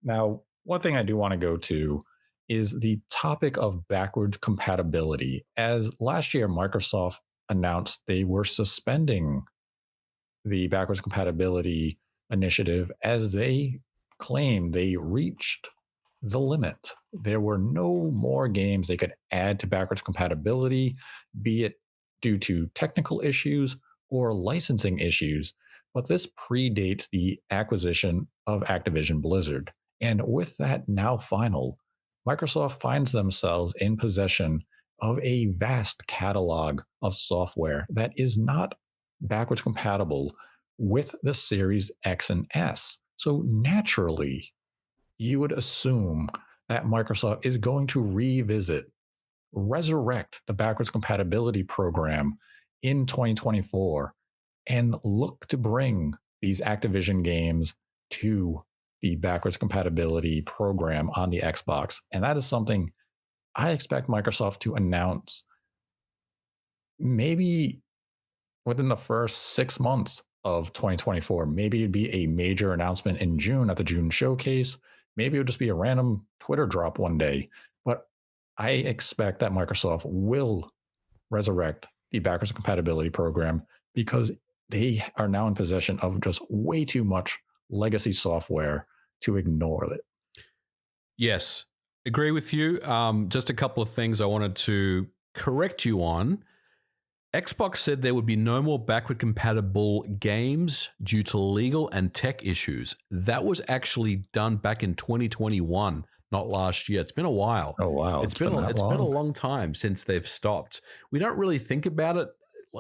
Now, one thing I do want to go to is the topic of backward compatibility. As last year, Microsoft announced they were suspending the backwards compatibility initiative as they claimed they reached the limit. There were no more games they could add to backwards compatibility, be it due to technical issues or licensing issues. But this predates the acquisition of Activision Blizzard. And with that now final, Microsoft finds themselves in possession of a vast catalog of software that is not backwards compatible with the Series X and S. So naturally, you would assume that Microsoft is going to resurrect the backwards compatibility program in 2024 and look to bring these Activision games to the backwards compatibility program on the Xbox. And that is something I expect Microsoft to announce maybe within the first 6 months of 2024. Maybe it'd be a major announcement in June at the June showcase. Maybe it would just be a random Twitter drop one day. But I expect that Microsoft will resurrect the backwards compatibility program because they are now in possession of just way too much legacy software to ignore it. Yes, agree with you. Just a couple of things I wanted to correct you on. Xbox said there would be no more backward compatible games due to legal and tech issues. That was actually done back in 2021, not last year. It's been a while. Oh, wow. It's been a long time since they've stopped. We don't really think about it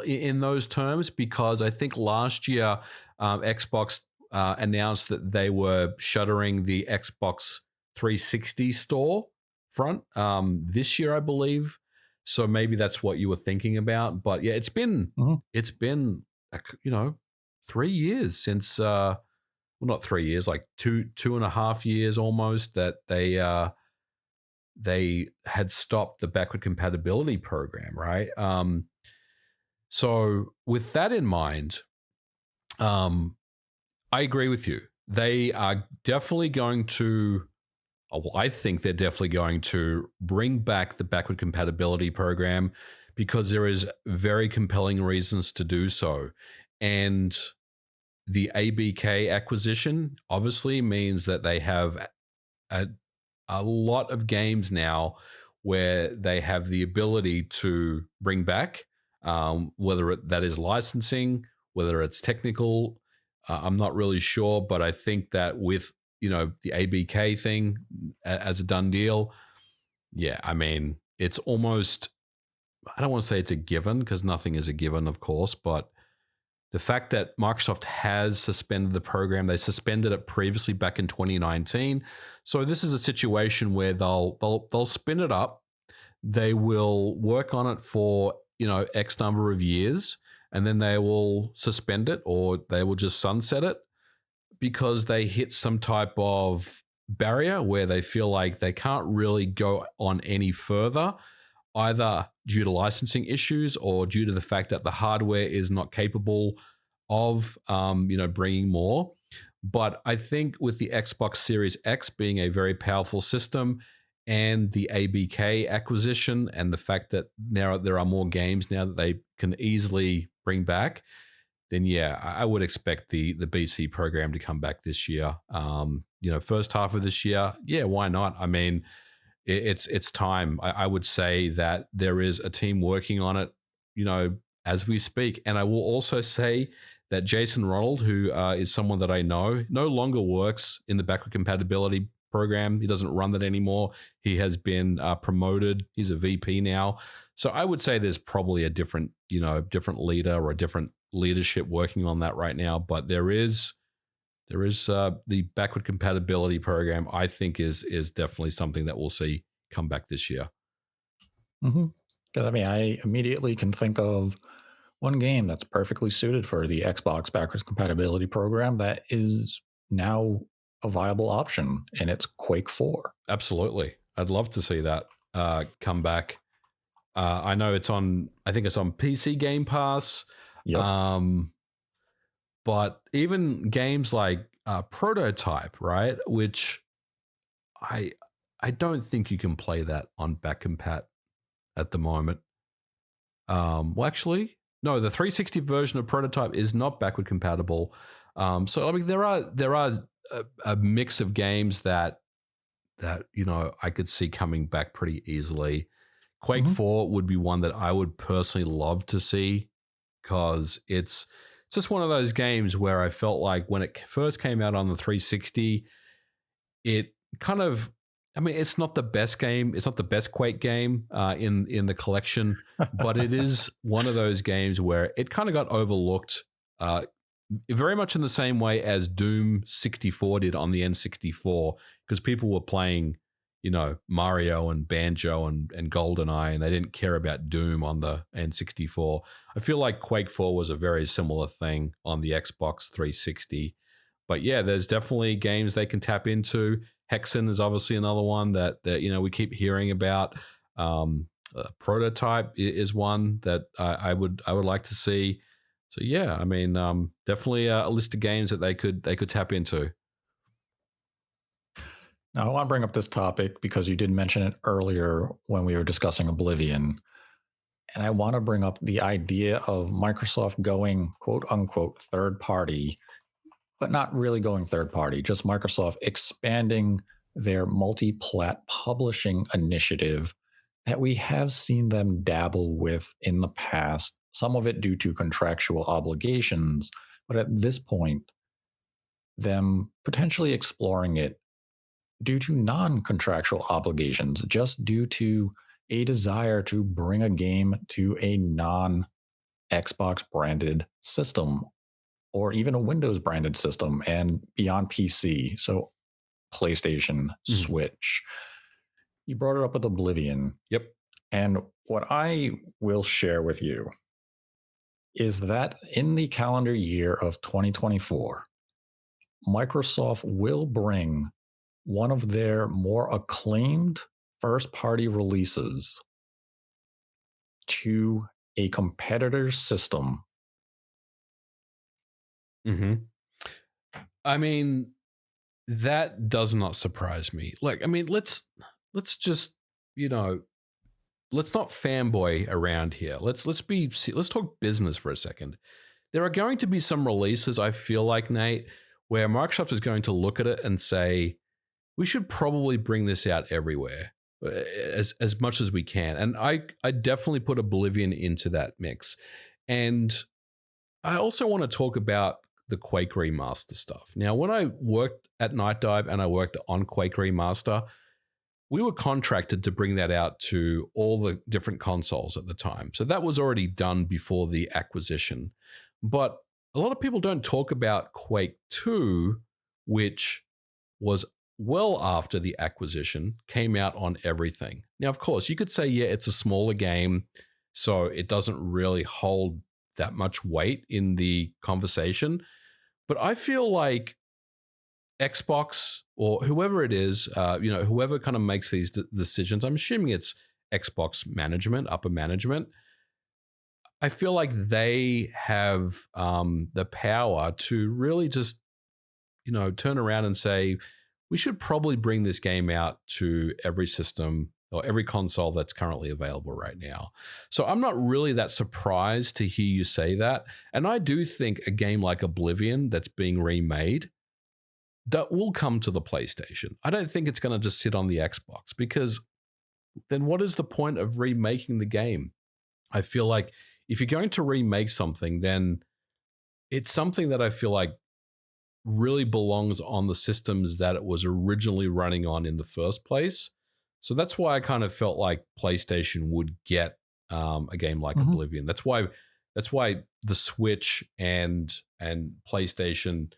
in those terms because I think last year Xbox announced that they were shuttering the Xbox 360 store front this year, I believe. So maybe that's what you were thinking about. But yeah, it's been 3 years since well, not 3 years, like 2.5 years almost that they had stopped the backward compatibility program, right? So with that in mind, I agree with you. They are definitely going to, well, I think they're definitely going to bring back the backward compatibility program because there is very compelling reasons to do so. And the ABK acquisition obviously means that they have a lot of games now where they have the ability to bring back, whether that is licensing, whether it's technical. I'm not really sure, but I think that with the ABK thing as a done deal, yeah, I mean it's almost. I don't want to say it's a given because nothing is a given, of course, but the fact that Microsoft has suspended the program, they suspended it previously back in 2019. So this is a situation where they'll spin it up, they will work on it for X number of years, and then they will suspend it or they will just sunset it because they hit some type of barrier where they feel like they can't really go on any further, either due to licensing issues or due to the fact that the hardware is not capable of bringing more. But I think with the Xbox Series X being a very powerful system and the ABK acquisition and the fact that now there are more games now that they can easily bring back, then yeah, I would expect the BC program to come back this year. First half of this year, yeah, why not? I mean, it's time. I would say that there is a team working on it, as we speak. And I will also say that Jason Ronald, who is someone that I know, no longer works in the backward compatibility program. He doesn't run that anymore. He has been promoted. He's a VP now. So I would say there's probably a different leader or a different leadership working on that right now. But there is the backward compatibility program. I think is definitely something that we'll see come back this year. Because I mean, I immediately can think of one game that's perfectly suited for the Xbox backwards compatibility program that is now a viable option, and it's Quake 4. Absolutely, I'd love to see that come back. I know I think it's on PC Game Pass. Yep. But even games like Prototype, right, which I don't think you can play that on Back-Compat at the moment. Well, actually, no, the 360 version of Prototype is not backward compatible. So I mean, there are a mix of games that I could see coming back pretty easily. Quake 4 would be one that I would personally love to see because it's just one of those games where I felt like when it first came out on the 360, it kind of, I mean, it's not the best game. It's not the best Quake game in the collection, but it is one of those games where it kind of got overlooked very much in the same way as Doom 64 did on the N64 because people were playing, Mario and Banjo and GoldenEye, and they didn't care about Doom on the N64. I feel like Quake 4 was a very similar thing on the Xbox 360. But yeah, there's definitely games they can tap into. Hexen is obviously another one that we keep hearing about. Prototype is one that I would like to see. So yeah, I mean, definitely a list of games that they could tap into. Now, I want to bring up this topic because you did mention it earlier when we were discussing Oblivion. And I want to bring up the idea of Microsoft going, quote unquote, third party, but not really going third party, just Microsoft expanding their multi-plat publishing initiative that we have seen them dabble with in the past, some of it due to contractual obligations, but at this point, them potentially exploring it due to non-contractual obligations, just due to a desire to bring a game to a non-Xbox branded system or even a Windows branded system and beyond PC. So PlayStation, Switch. You brought it up with Oblivion. Yep. And what I will share with you is that in the calendar year of 2024, Microsoft will bring one of their more acclaimed first-party releases to a competitor's system. I mean, that does not surprise me. Like, I mean, let's just, let's not fanboy around here. Let's talk business for a second. There are going to be some releases, I feel like, Nate, where Microsoft is going to look at it and say, we should probably bring this out everywhere as much as we can. And I definitely put Oblivion into that mix. And I also want to talk about the Quake Remaster stuff. Now, when I worked at Night Dive and I worked on Quake Remaster, we were contracted to bring that out to all the different consoles at the time. So that was already done before the acquisition. But a lot of people don't talk about Quake 2, which was well after the acquisition, came out on everything. Now, of course, you could say, yeah, it's a smaller game, so it doesn't really hold that much weight in the conversation. But I feel like Xbox or whoever it is, whoever kind of makes these decisions, I'm assuming it's Xbox management, upper management. I feel like they have the power to really just, turn around and say, we should probably bring this game out to every system or every console that's currently available right now. So I'm not really that surprised to hear you say that. And I do think a game like Oblivion that's being remade, that will come to the PlayStation. I don't think it's going to just sit on the Xbox, because then what is the point of remaking the game? I feel like if you're going to remake something, then it's something that I feel like really belongs on the systems that it was originally running on in the first place. So that's why I kind of felt like PlayStation would get a game like Oblivion. That's why the Switch and PlayStation,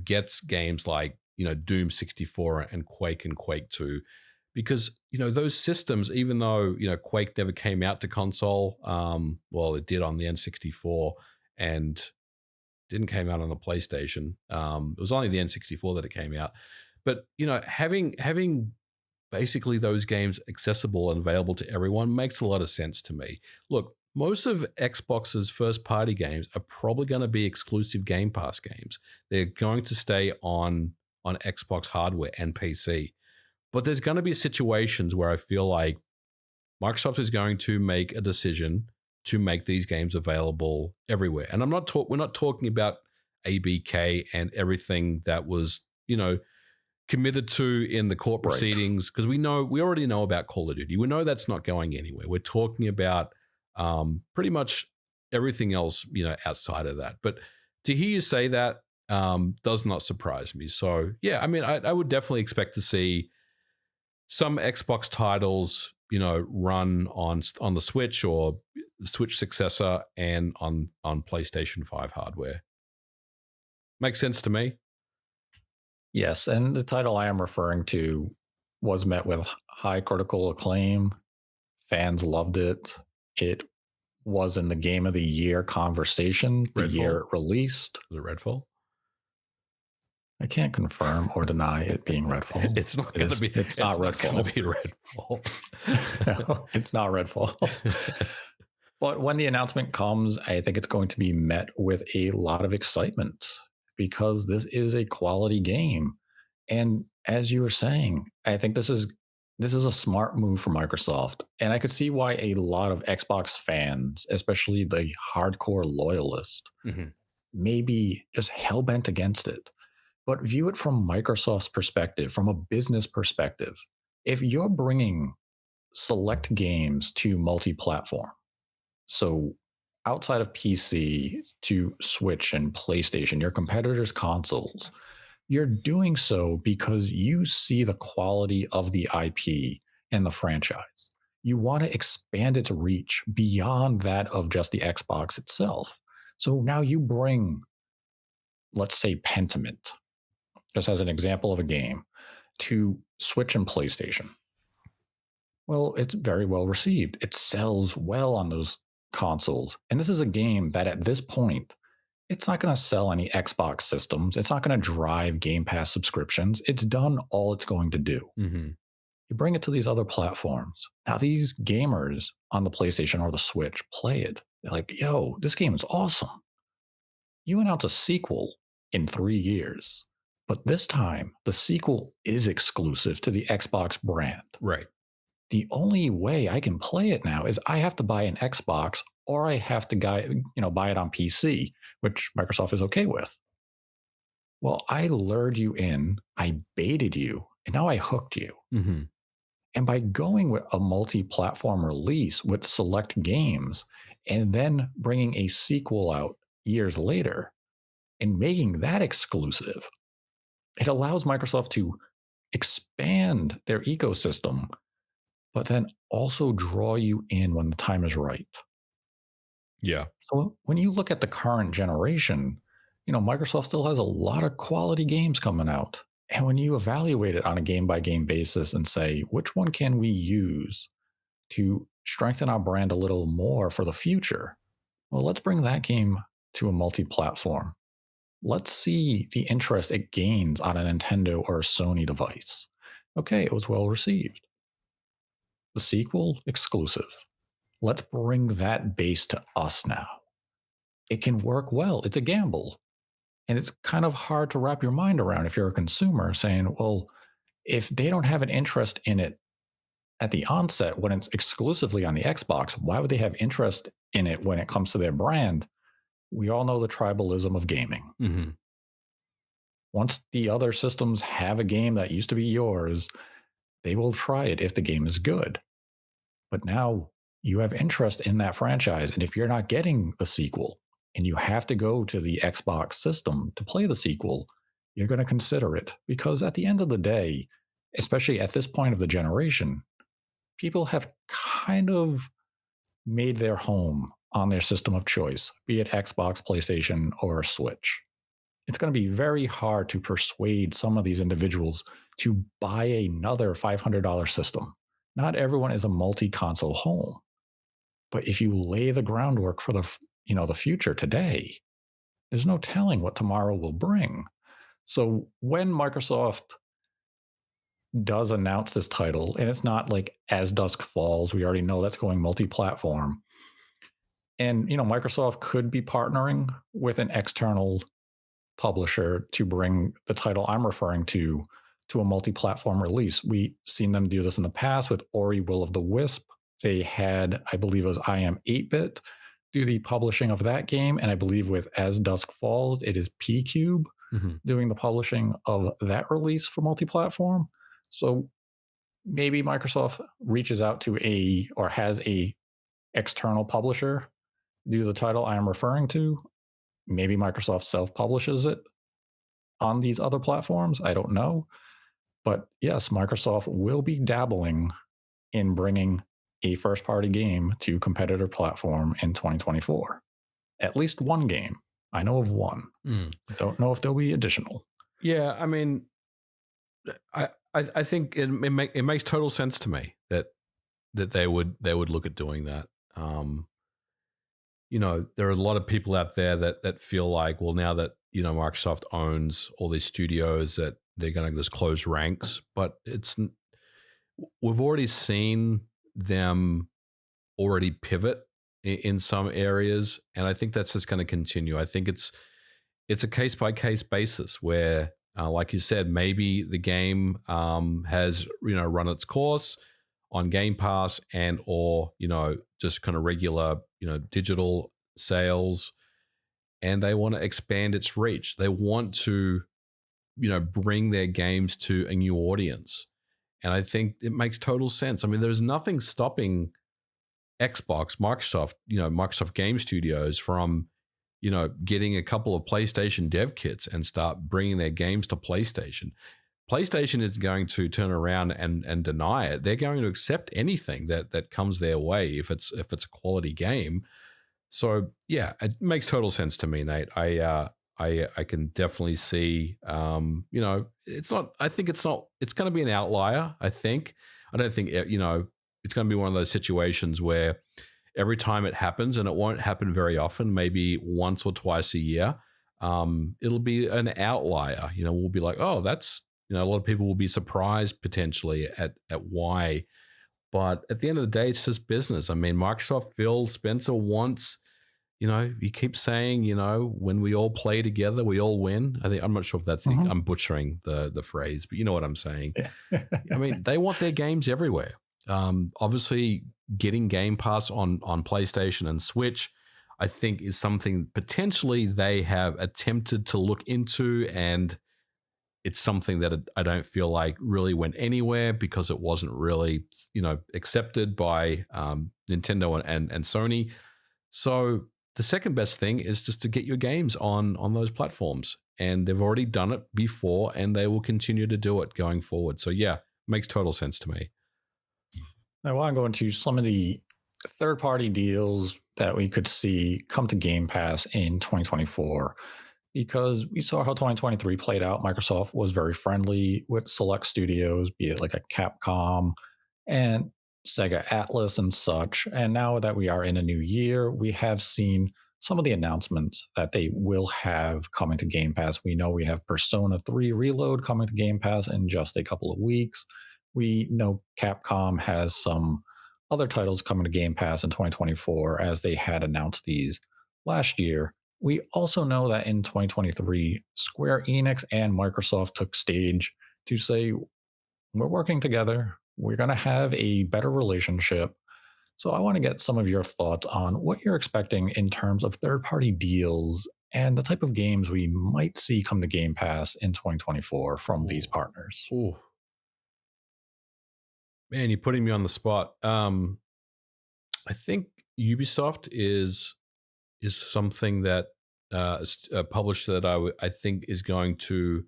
gets games like, Doom 64 and Quake 2, because, those systems, even though, Quake never came out to console, well, it did on the N64 and didn't came out on the PlayStation. It was only the N64 that it came out. But, having basically those games accessible and available to everyone makes a lot of sense to me. Look, most of Xbox's first-party games are probably going to be exclusive Game Pass games. They're going to stay on Xbox hardware and PC. But there's going to be situations where I feel like Microsoft is going to make a decision to make these games available everywhere. And we're not talking about ABK and everything that was, committed to in the court proceedings, because we already know about Call of Duty. We know that's not going anywhere. We're talking about pretty much everything else, outside of that. But to hear you say that does not surprise me. So yeah, I mean, I would definitely expect to see some Xbox titles, run on the Switch or the Switch successor and on PlayStation 5 hardware. Makes sense to me. Yes, and the title I am referring to was met with high critical acclaim. Fans loved it. It was in the Game of the Year conversation the year it released. Was it Redfall? I can't confirm or deny it being Redfall. It's not going to be. It's not Redfall. Going to be Redfall. No, it's not Redfall. But when the announcement comes, I think it's going to be met with a lot of excitement, because this is a quality game. And as you were saying, I think this is a smart move for Microsoft. And I could see why a lot of Xbox fans, especially the hardcore loyalists, may be just hell-bent against it. But view it from Microsoft's perspective, from a business perspective. If you're bringing select games to multi-platform, so outside of PC to Switch and PlayStation, your competitors' consoles, you're doing so because you see the quality of the IP and the franchise. You want to expand its reach beyond that of just the Xbox itself. So now you bring, let's say, Pentiment, just as an example of a game, to Switch and PlayStation. Well, it's very well received. It sells well on those consoles. And this is a game that at this point, it's not going to sell any Xbox systems. It's not going to drive Game Pass subscriptions. It's done all it's going to do. You bring it to these other platforms. Now, these gamers on the PlayStation or the Switch play it. They're like, yo, this game is awesome. You announce a sequel in 3 years. But this time, the sequel is exclusive to the Xbox brand. Right. The only way I can play it now is I have to buy an Xbox, or I have to buy it on PC, which Microsoft is okay with. Well, I lured you in, I baited you, And now I hooked you. Mm-hmm. And by going with a multi-platform release with select games and then bringing a sequel out years later and making that exclusive, it allows Microsoft to expand their ecosystem, but then also draw you in when the time is right. Yeah. So when you look at the current generation, Microsoft still has a lot of quality games coming out. And when you evaluate it on a game by game basis and say, which one can we use to strengthen our brand a little more for the future? Well, let's bring that game to a multi platform. Let's see the interest it gains on a Nintendo or a Sony device. Okay, it was well received. The sequel, exclusive. Let's bring that base to us now. It can work well. It's a gamble. And it's kind of hard to wrap your mind around if you're a consumer saying, well, if they don't have an interest in it at the onset when it's exclusively on the Xbox, why would they have interest in it when it comes to their brand? We all know the tribalism of gaming. Mm-hmm. Once the other systems have a game that used to be yours, they will try it if the game is good. But now you have interest in that franchise. And if you're not getting a sequel and you have to go to the Xbox system to play the sequel, you're going to consider it because at the end of the day, especially at this point of the generation, people have kind of made their home on their system of choice, be it Xbox, PlayStation, or Switch. It's going to be very hard to persuade some of these individuals to buy another $500 system. Not everyone is a multi-console home, but if you lay the groundwork for the future today, there's no telling what tomorrow will bring. So when Microsoft does announce this title, and it's not like As Dusk Falls, we already know that's going multi-platform. And Microsoft could be partnering with an external publisher to bring the title I'm referring to a multi-platform release. We've seen them do this in the past with Ori Will of the Wisp. They had, I believe it was I Am 8-Bit, do the publishing of that game. And I believe with As Dusk Falls, it is P-Cube doing the publishing of that release for multi-platform. So maybe Microsoft reaches out to or has a external publisher do the title I am referring to. Maybe Microsoft self-publishes it on these other platforms. I don't know. But yes, Microsoft will be dabbling in bringing a first-party game to competitor platform in 2024. At least one game. I know of one. Don't know if there'll be additional. Yeah, I mean, I think it makes total sense to me that they would look at doing that. There are a lot of people out there that feel like, well, now that Microsoft owns all these studios, that they're going to just close ranks. But we've already seen them already pivot in some areas, and I think that's just going to continue. I think it's a case by case basis where, like you said, maybe the game has run its course on Game Pass or just kind of regular digital sales, and they want to expand its reach. They want to bring their games to a new audience, and I think it makes total sense. I mean, there's nothing stopping Microsoft Game Studios from getting a couple of PlayStation dev kits and start bringing their games to PlayStation. PlayStation is going to turn around and deny it. They're going to accept anything that comes their way if it's a quality game. So yeah, it makes total sense to me, Nate. I can definitely see. It's not. I think it's not. It's going to be an outlier. I don't think it's going to be one of those situations where every time it happens, and it won't happen very often, maybe once or twice a year, it'll be an outlier. We'll be like, oh, that's, a lot of people will be surprised potentially at why. But at the end of the day, it's just business. I mean, Microsoft, Phil Spencer wants, he keeps saying, when we all play together, we all win. I'm not sure if that's I'm butchering the phrase, but you know what I'm saying. Yeah. I mean, they want their games everywhere. Obviously, getting Game Pass on PlayStation and Switch, I think, is something potentially they have attempted to look into, and it's something that I don't feel like really went anywhere because it wasn't really, accepted by Nintendo and Sony. So the second best thing is just to get your games on those platforms, and they've already done it before, and they will continue to do it going forward. So yeah, makes total sense to me. I want to go into some of the third-party deals that we could see come to Game Pass in 2024, because we saw how 2023 played out. Microsoft was very friendly with select studios, be it like a Capcom and Sega Atlas and such. And now that we are in a new year, we have seen some of the announcements that they will have coming to Game Pass. We know we have Persona 3 Reload coming to Game Pass in just a couple of weeks. We know Capcom has some other titles coming to Game Pass in 2024, as they had announced these last year. We also know that in 2023, Square Enix and Microsoft took stage to say, we're working together. We're going to have a better relationship. So I want to get some of your thoughts on what you're expecting in terms of third-party deals and the type of games we might see come to Game Pass in 2024 from these Ooh. partners. Ooh. Man, you're putting me on the spot. I think Ubisoft is something that a publisher that I think is going to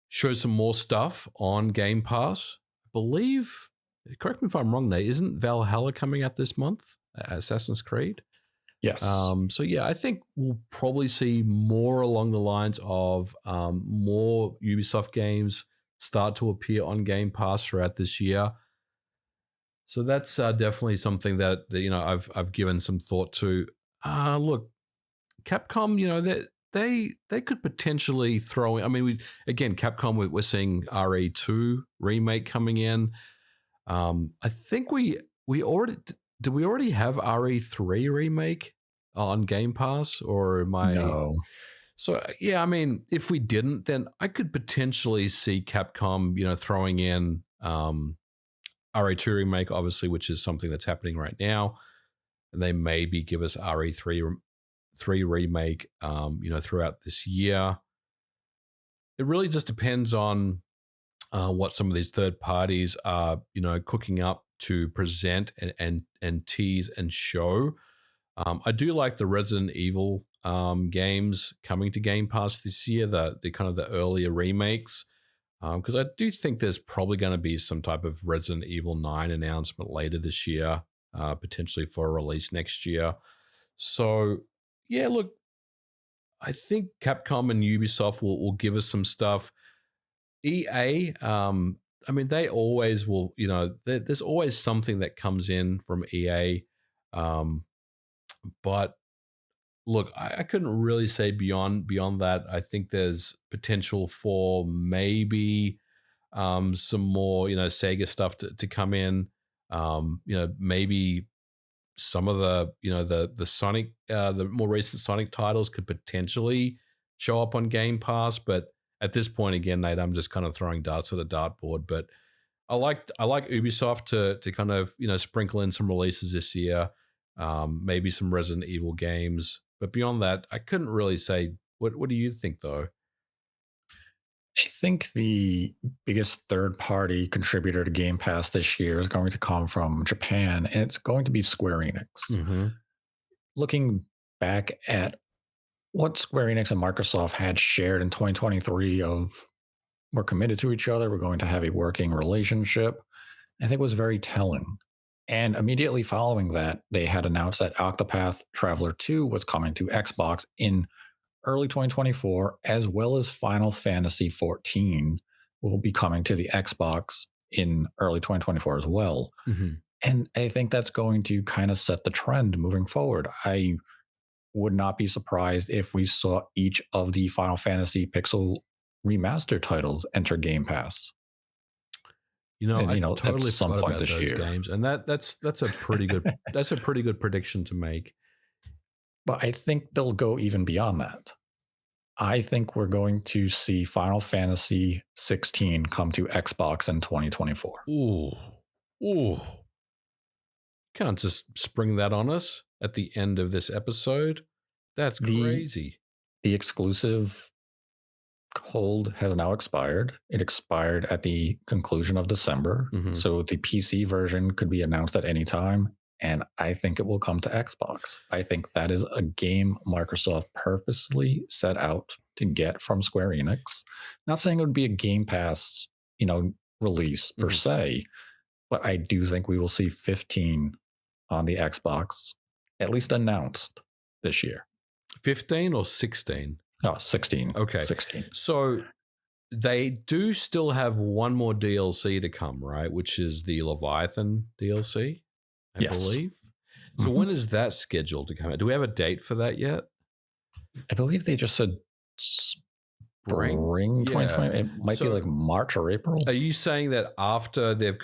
show some more stuff on Game Pass. I believe, correct me if I'm wrong, Nate, isn't Valhalla coming out this month? Assassin's Creed? Yes. So yeah, I think we'll probably see more along the lines of more Ubisoft games start to appear on Game Pass throughout this year. So that's definitely something that I've given some thought to. Look, Capcom, they could potentially throw in. I mean, Capcom, we're seeing RE2 remake coming in. I think we already did. We already have RE3 remake on Game Pass, or am I? No. So yeah, I mean, if we didn't, then I could potentially see Capcom, throwing in RE2 remake, obviously, which is something that's happening right now, and they maybe give us RE3 remake, throughout this year. It really just depends on what some of these third parties are, cooking up to present and tease and show. I do like the Resident Evil games coming to Game Pass this year, the kind of the earlier remakes, because I do think there's probably going to be some type of Resident Evil 9 announcement later this year, potentially for a release next year. So yeah, look, I think Capcom and Ubisoft will give us some stuff. EA, I mean, they always will, there's always something that comes in from EA. But look, I couldn't really say beyond that. I think there's potential for maybe some more, Sega stuff to come in. Maybe some of the the Sonic, the more recent Sonic titles could potentially show up on Game Pass, but at this point, again, Nate, I'm just kind of throwing darts at the dartboard. But I like Ubisoft to kind of sprinkle in some releases this year, maybe some Resident Evil games, but beyond that, I couldn't really say. What do you think though? I think the biggest third-party contributor to Game Pass this year is going to come from Japan, and it's going to be Square Enix. Mm-hmm. Looking back at what Square Enix and Microsoft had shared in 2023 of, we're committed to each other, we're going to have a working relationship, I think was very telling. And immediately following that, they had announced that Octopath Traveler 2 was coming to Xbox in early 2024, as well as Final Fantasy 14 will be coming to the Xbox in early 2024 as well. Mm-hmm. And I think that's going to kind of set the trend moving forward. I would not be surprised if we saw each of the Final Fantasy Pixel remaster titles enter Game Pass. And, I at totally some forgot point about this those year. games, and that's a pretty good that's a pretty good prediction to make. But I think they'll go even beyond that. I think we're going to see Final Fantasy 16 come to Xbox in 2024. Ooh, ooh! Can't just spring that on us at the end of this episode. That's The crazy. the exclusive hold has now expired. It expired at the conclusion of December. Mhm. So the PC version could be announced at any time. And I think it will come to Xbox. I think that is a game Microsoft purposely set out to get from Square Enix. Not saying it would be a Game Pass, release per Mhm. se, but I do think we will see 15 on the Xbox, at least announced this year. 15 or 16? Oh, 16. Okay. 16. So they do still have one more DLC to come, right? Which is the Leviathan DLC, I Yes. believe. So Mhm. when is that scheduled to come out? Do we have a date for that yet? I believe they just said Spring? spring Yeah. 2020. It might be So like March or April. are you saying that after they've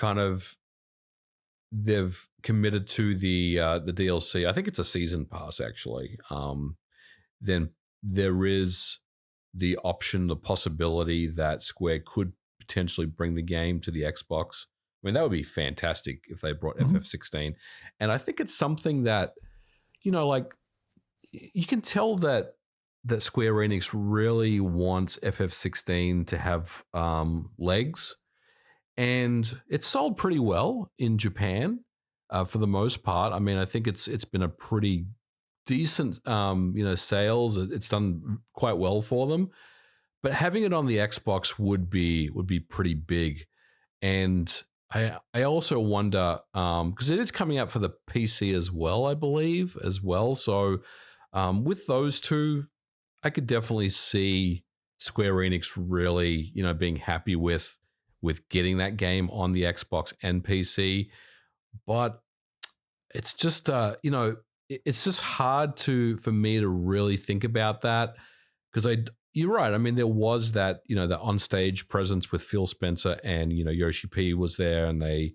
committed to the DLC? I think it's a season pass actually. Then there is the option, the possibility that Square could potentially bring the game to the Xbox. I mean, that would be fantastic if they brought Mhm. FF16. And I think it's something that, like you can tell that Square Enix really wants FF16 to have legs, and it's sold pretty well in Japan for the most part. I mean, I think it's been a pretty decent sales. It's done quite well for them, but having it on the Xbox would be pretty big. And I also wonder because it is coming out for the PC as well, I believe as well. So with those two, I could definitely see Square Enix really being happy with getting that game on the Xbox and PC. But it's just it's just hard for me to really think about that because you're right. I mean, there was that the on stage presence with Phil Spencer and Yoshi P was there, and they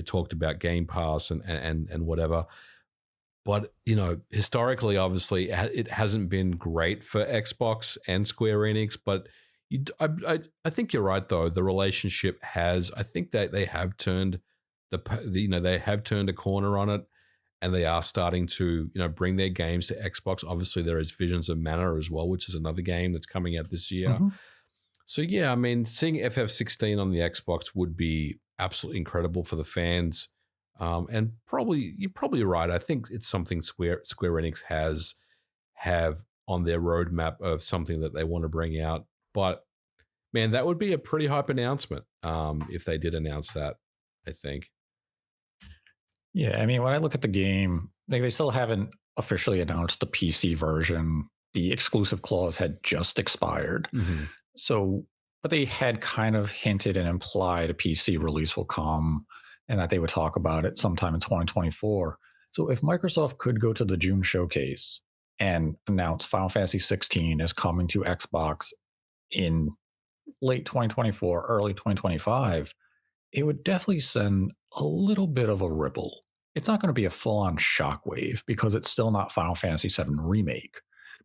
talked about Game Pass and whatever. But historically, obviously, it hasn't been great for Xbox and Square Enix. But I think you're right, though. The relationship has. I think that they have turned they have turned a corner on it, and they are starting to bring their games to Xbox. Obviously, there is Visions of Mana as well, which is another game that's coming out this year. Mhm. So yeah, I mean, seeing FF16 on the Xbox would be absolutely incredible for the fans. And you're probably right. I think it's something Square Enix have on their roadmap of something that they want to bring out. But man, that would be a pretty hype announcement if they did announce that. I think. Yeah, I mean, when I look at the game, like they still haven't officially announced the PC version. The exclusive clause had just expired. Mm-hmm. So, but they had kind of hinted and implied a PC release will come and that they would talk about it sometime in 2024. So, if Microsoft could go to the June showcase and announce Final Fantasy 16 is coming to Xbox in late 2024, early 2025, it would definitely send a little bit of a ripple. It's not going to be a full on shockwave because it's still not Final Fantasy VII Remake,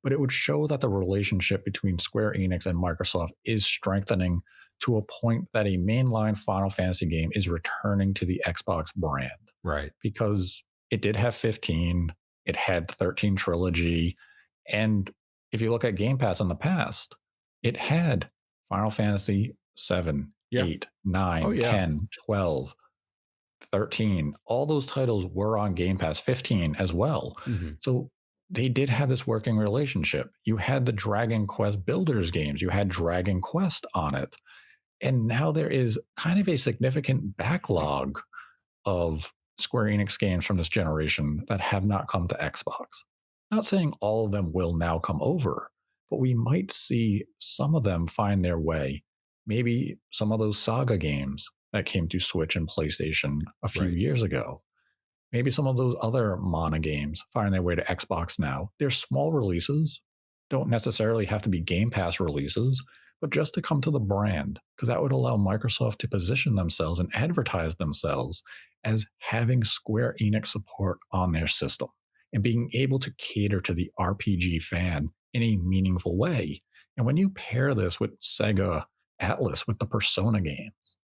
but it would show that the relationship between Square Enix and Microsoft is strengthening to a point that a mainline Final Fantasy game is returning to the Xbox brand. Right. Because it did have 15, it had 13 Trilogy, and if you look at Game Pass in the past, it had Final Fantasy 7, Yeah. 8, Oh 9, yeah. 10, 12, 13. All those titles were on Game Pass, 15 as well. Mm-hmm. So they did have this working relationship. You had the Dragon Quest Builders games, you had Dragon Quest on it. And now there is kind of a significant backlog of Square Enix games from this generation that have not come to Xbox. Not saying all of them will now come over, but we might see some of them find their way. Maybe some of those Saga games that came to Switch and PlayStation a few Right. years ago. Maybe some of those other Mana games find their way to Xbox now. They're small releases, don't necessarily have to be Game Pass releases, but just to come to the brand, because that would allow Microsoft to position themselves and advertise themselves as having Square Enix support on their system and being able to cater to the RPG fan in a meaningful way. And when you pair this with Sega Atlas with the Persona games,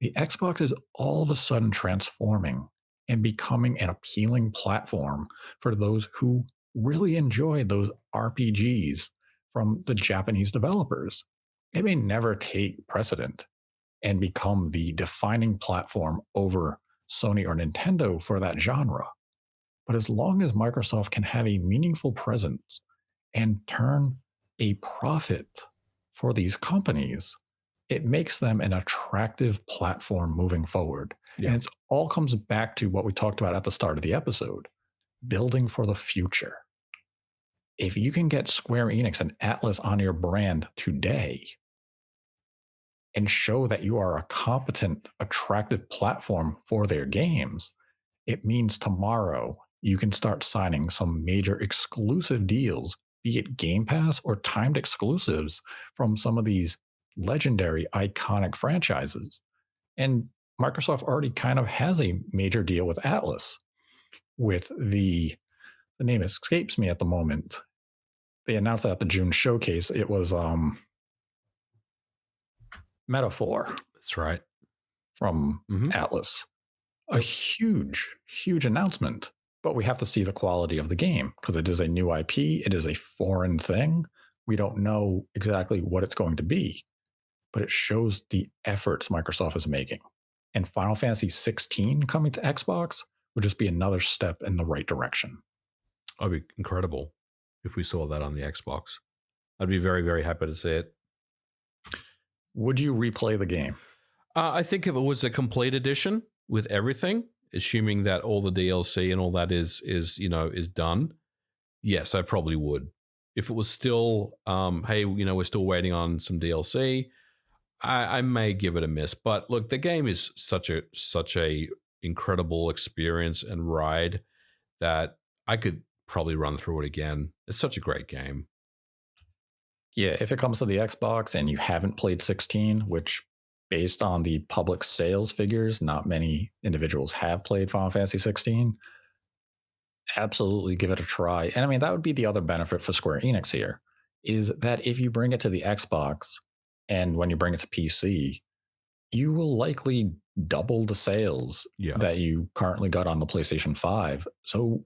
the Xbox is all of a sudden transforming and becoming an appealing platform for those who really enjoy those RPGs from the Japanese developers. It may never take precedent and become the defining platform over Sony or Nintendo for that genre. But as long as Microsoft can have a meaningful presence and turn a profit for these companies, it makes them an attractive platform moving forward. Yeah. And it all comes back to what we talked about at the start of the episode, building for the future. If you can get Square Enix and Atlas on your brand today and show that you are a competent, attractive platform for their games, it means tomorrow you can start signing some major exclusive deals, be it Game Pass or timed exclusives from some of these legendary, iconic franchises. And Microsoft already kind of has a major deal with Atlas with the name escapes me at the moment. They announced that at the June showcase. It was Metaphor. That's right. From Atlas. A huge, huge announcement. But we have to see the quality of the game because it is a new IP. It is a foreign thing. We don't know exactly what it's going to be, but it shows the efforts Microsoft is making. And Final Fantasy 16 coming to Xbox would just be another step in the right direction. That'd be incredible if we saw that on the Xbox. I'd be very, very happy to see it. Would you replay the game? I think if it was a complete edition with everything, assuming that all the DLC and all that is done, yes, I probably would. If it was still, hey, we're still waiting on some DLC, I may give it a miss. But look, the game is such a incredible experience and ride that I could probably run through it again. It's such a great game. Yeah, if it comes to the Xbox and you haven't played 16, which based on the public sales figures, not many individuals have played Final Fantasy 16, absolutely give it a try. And I mean, that would be the other benefit for Square Enix here, is that if you bring it to the Xbox and when you bring it to PC, you will likely double the sales that you currently got on the PlayStation 5. So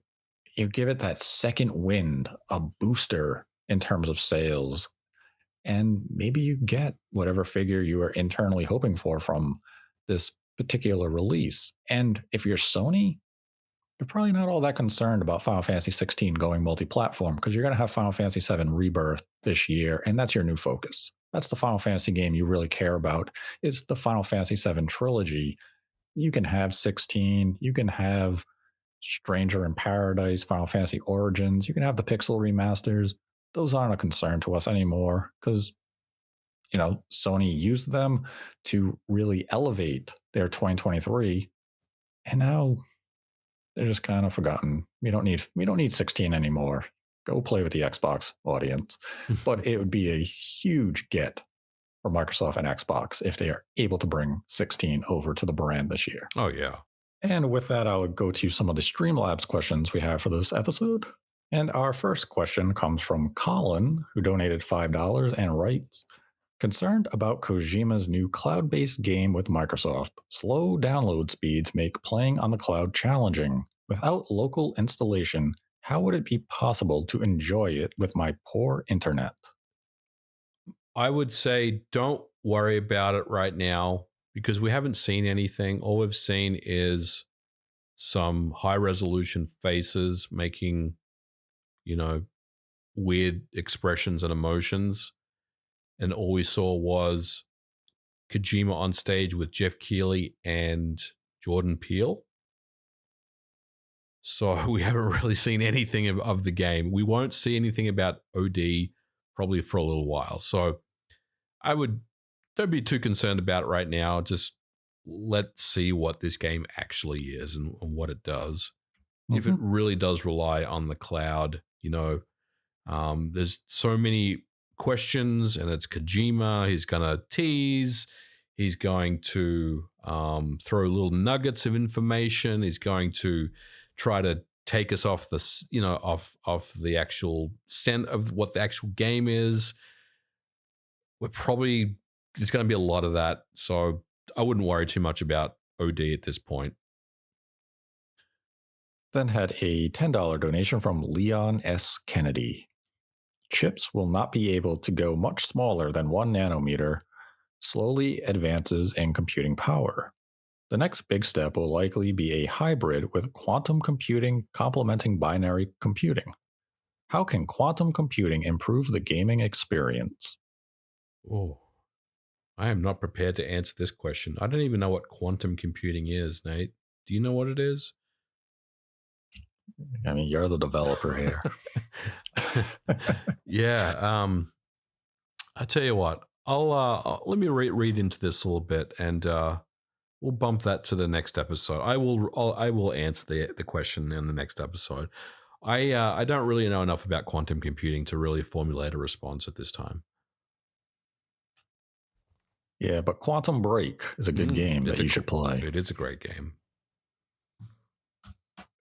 you give it that second wind, a booster in terms of sales, and maybe you get whatever figure you are internally hoping for from this particular release. And if you're Sony, you're probably not all that concerned about Final Fantasy 16 going multi-platform because you're going to have Final Fantasy 7 Rebirth this year, and that's your new focus. That's the Final Fantasy game you really care about. It's the Final Fantasy 7 trilogy. You can have 16, you can have Stranger in Paradise, Final Fantasy Origins, you can have the pixel remasters. Those aren't a concern to us anymore because, Sony used them to really elevate their 2023, and now they're just kind of forgotten. We don't need 16 anymore. Go play with the Xbox audience. But it would be a huge get for Microsoft and Xbox if they are able to bring 16 over to the brand this year. Oh, yeah. And with that, I would go to some of the Streamlabs questions we have for this episode. And our first question comes from Colin, who donated $5 and writes, concerned about Kojima's new cloud-based game with Microsoft. Slow download speeds make playing on the cloud challenging. Without local installation, how would it be possible to enjoy it with my poor internet? I would say don't worry about it right now because we haven't seen anything. All we've seen is some high-resolution faces making, weird expressions and emotions. And all we saw was Kojima on stage with Jeff Keighley and Jordan Peele. So we haven't really seen anything of the game. We won't see anything about OD probably for a little while. So don't be too concerned about it right now. Just let's see what this game actually is and what it does. Mm-hmm. If it really does rely on the cloud, there's so many questions, and it's Kojima. He's going to tease. He's going to throw little nuggets of information. He's going to try to take us off the, off the actual scent of what the actual game is. There's going to be a lot of that. So I wouldn't worry too much about OD at this point. Then had a $10 donation from Leon S. Kennedy. Chips will not be able to go much smaller than 1 nanometer, slowly advances in computing power. The next big step will likely be a hybrid with quantum computing complementing binary computing. How can quantum computing improve the gaming experience? Oh, I am not prepared to answer this question. I don't even know what quantum computing is, Nate. Do you know what it is? I mean, you're the developer here. Yeah. I tell you what. Let me read into this a little bit, and we'll bump that to the next episode. I will answer the question in the next episode. I don't really know enough about quantum computing to really formulate a response at this time. Yeah, but Quantum Break is a good game that you should play. It is a great game.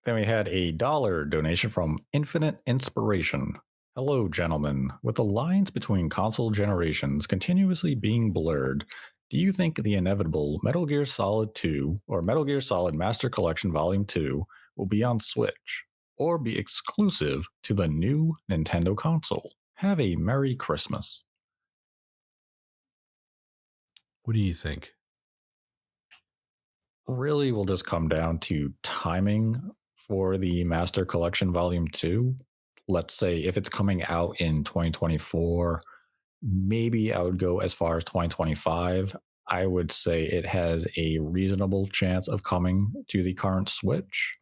Then we had a dollar donation from Infinite Inspiration. Hello, gentlemen. With the lines between console generations continuously being blurred, do you think the inevitable Metal Gear Solid 2 or Metal Gear Solid Master Collection Volume 2 will be on Switch or be exclusive to the new Nintendo console? Have a Merry Christmas. What do you think? Really will just come down to timing for the Master Collection Volume 2. Let's say if it's coming out in 2024, maybe I would go as far as 2025. I would say it has a reasonable chance of coming to the current Switch.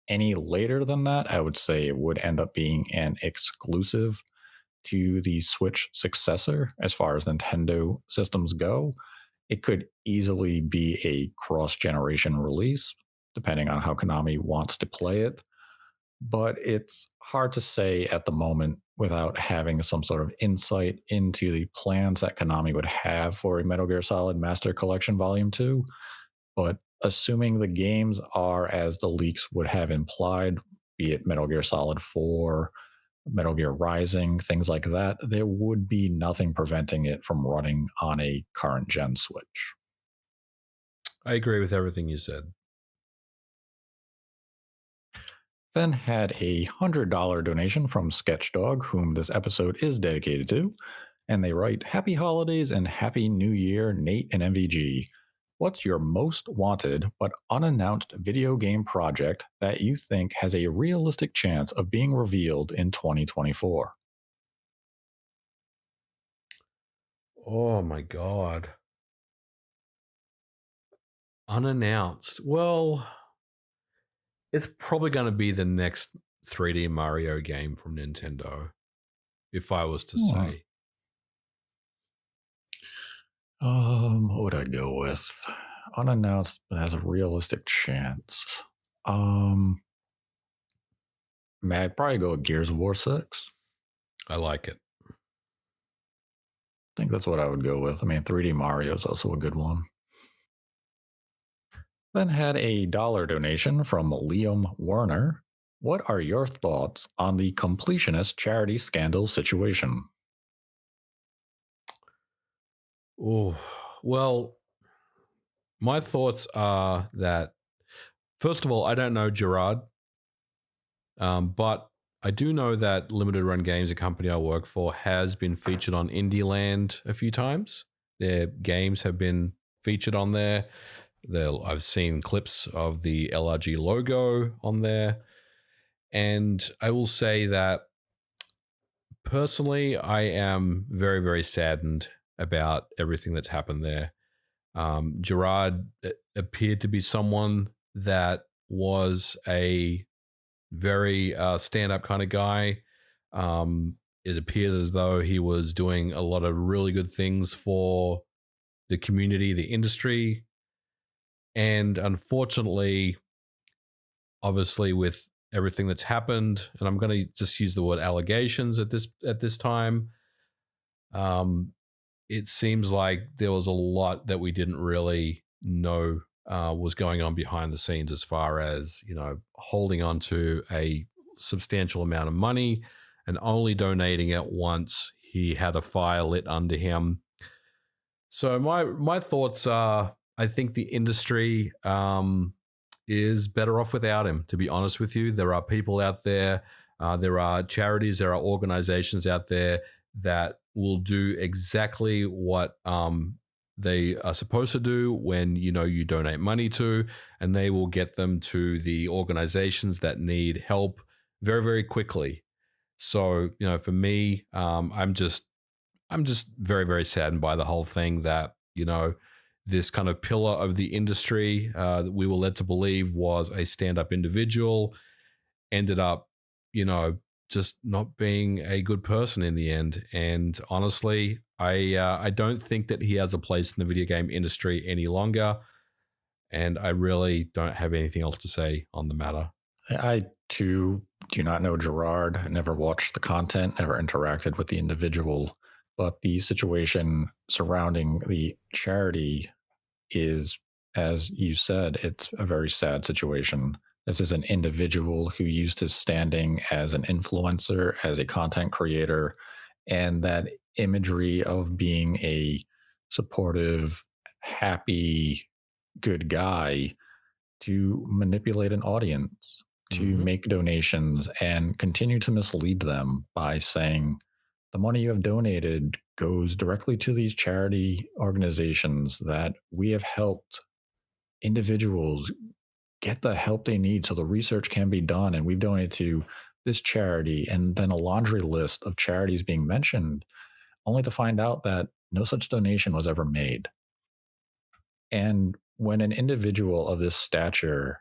Any later than that, I would say it would end up being an exclusive to the Switch successor as far as Nintendo systems go. It could easily be a cross generation release, depending on how Konami wants to play it. But it's hard to say at the moment without having some sort of insight into the plans that Konami would have for a Metal Gear Solid Master Collection Volume 2. But assuming the games are as the leaks would have implied, be it Metal Gear Solid 4, Metal Gear Rising, things like that, there would be nothing preventing it from running on a current gen Switch. I agree with everything you said. Then had a $100 donation from Sketchdog, whom this episode is dedicated to, and they write, Happy Holidays and Happy New Year, Nate and MVG. What's your most wanted but unannounced video game project that you think has a realistic chance of being revealed in 2024? Oh my god. Unannounced. Well, it's probably going to be the next 3D Mario game from Nintendo, if I was to say. What would I go with? Unannounced but has a realistic chance. I'd probably go with Gears of War 6. I like it. I think that's what I would go with. I mean, 3D Mario is also a good one. Then had a dollar donation from Liam Werner. What are your thoughts on the completionist charity scandal situation? Oh, well, my thoughts are that, first of all, I don't know Gerard, but I do know that Limited Run Games, a company I work for, has been featured on Indieland a few times. Their games have been featured on there. I've seen clips of the LRG logo on there. And I will say that personally, I am very, very saddened about everything that's happened there. Gerard appeared to be someone that was a very stand-up kind of guy. It appeared as though he was doing a lot of really good things for the community, the industry, and unfortunately, obviously, with everything that's happened, and I'm going to just use the word allegations at this time. It seems like there was a lot that we didn't really know was going on behind the scenes, as far as, holding on to a substantial amount of money and only donating it once he had a fire lit under him. So my thoughts are, I think the industry is better off without him, to be honest with you. There are people out there There are charities, there are organizations out there that will do exactly what they are supposed to do when you donate money to, and they will get them to the organizations that need help very, very quickly. So for me, I'm just very, very saddened by the whole thing that this kind of pillar of the industry that we were led to believe was a stand-up individual ended up, just not being a good person in the end. And honestly, I don't think that he has a place in the video game industry any longer. And I really don't have anything else to say on the matter. I too do not know Gerard. I never watched the content, never interacted with the individual, but the situation surrounding the charity is, as you said, it's a very sad situation. This is an individual who used his standing as an influencer, as a content creator, and that imagery of being a supportive, happy, good guy to manipulate an audience, to make donations and continue to mislead them by saying the money you have donated goes directly to these charity organizations that we have helped individuals get the help they need so the research can be done. And we've donated to this charity, and then a laundry list of charities being mentioned, only to find out that no such donation was ever made. And when an individual of this stature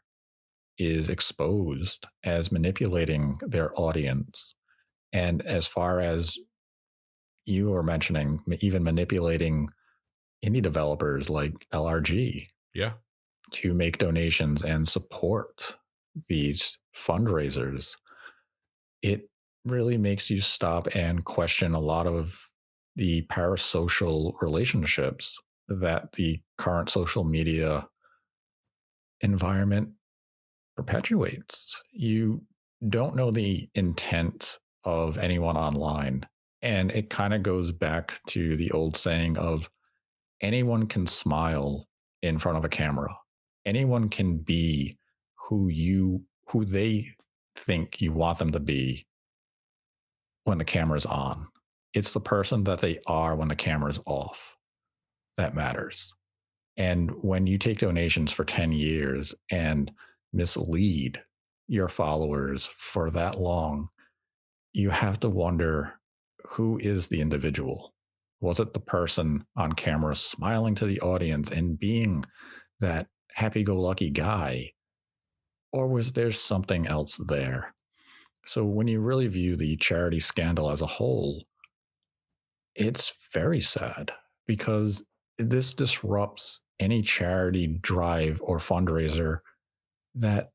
is exposed as manipulating their audience, and as far as you were mentioning, even manipulating indie developers like LRG Yeah. to make donations and support these fundraisers, it really makes you stop and question a lot of the parasocial relationships that the current social media environment perpetuates. You don't know the intent of anyone online. And it kind of goes back to the old saying of anyone can smile in front of a camera. Anyone can be who they think you want them to be when the camera's on. It's the person that they are when the camera's off that matters. And when you take donations for 10 years and mislead your followers for that long, you have to wonder, who is the individual? Was it the person on camera smiling to the audience and being that happy go lucky guy? Or was there something else there? So when you really view the charity scandal as a whole, it's very sad because this disrupts any charity drive or fundraiser that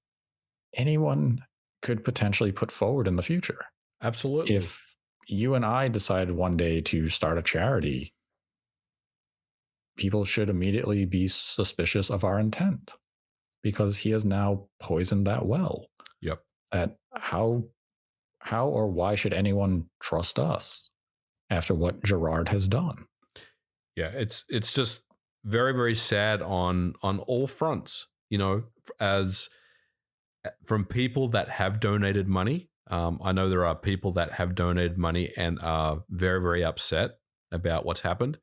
anyone could potentially put forward in the future. Absolutely. If you and I decided one day to start a charity, people should immediately be suspicious of our intent because he has now poisoned that well. Yep. That how or why should anyone trust us after what Gerard has done? Yeah, it's just very, very sad on all fronts. As from people that have donated money. I know there are people that have donated money and are very, very upset about what's happened.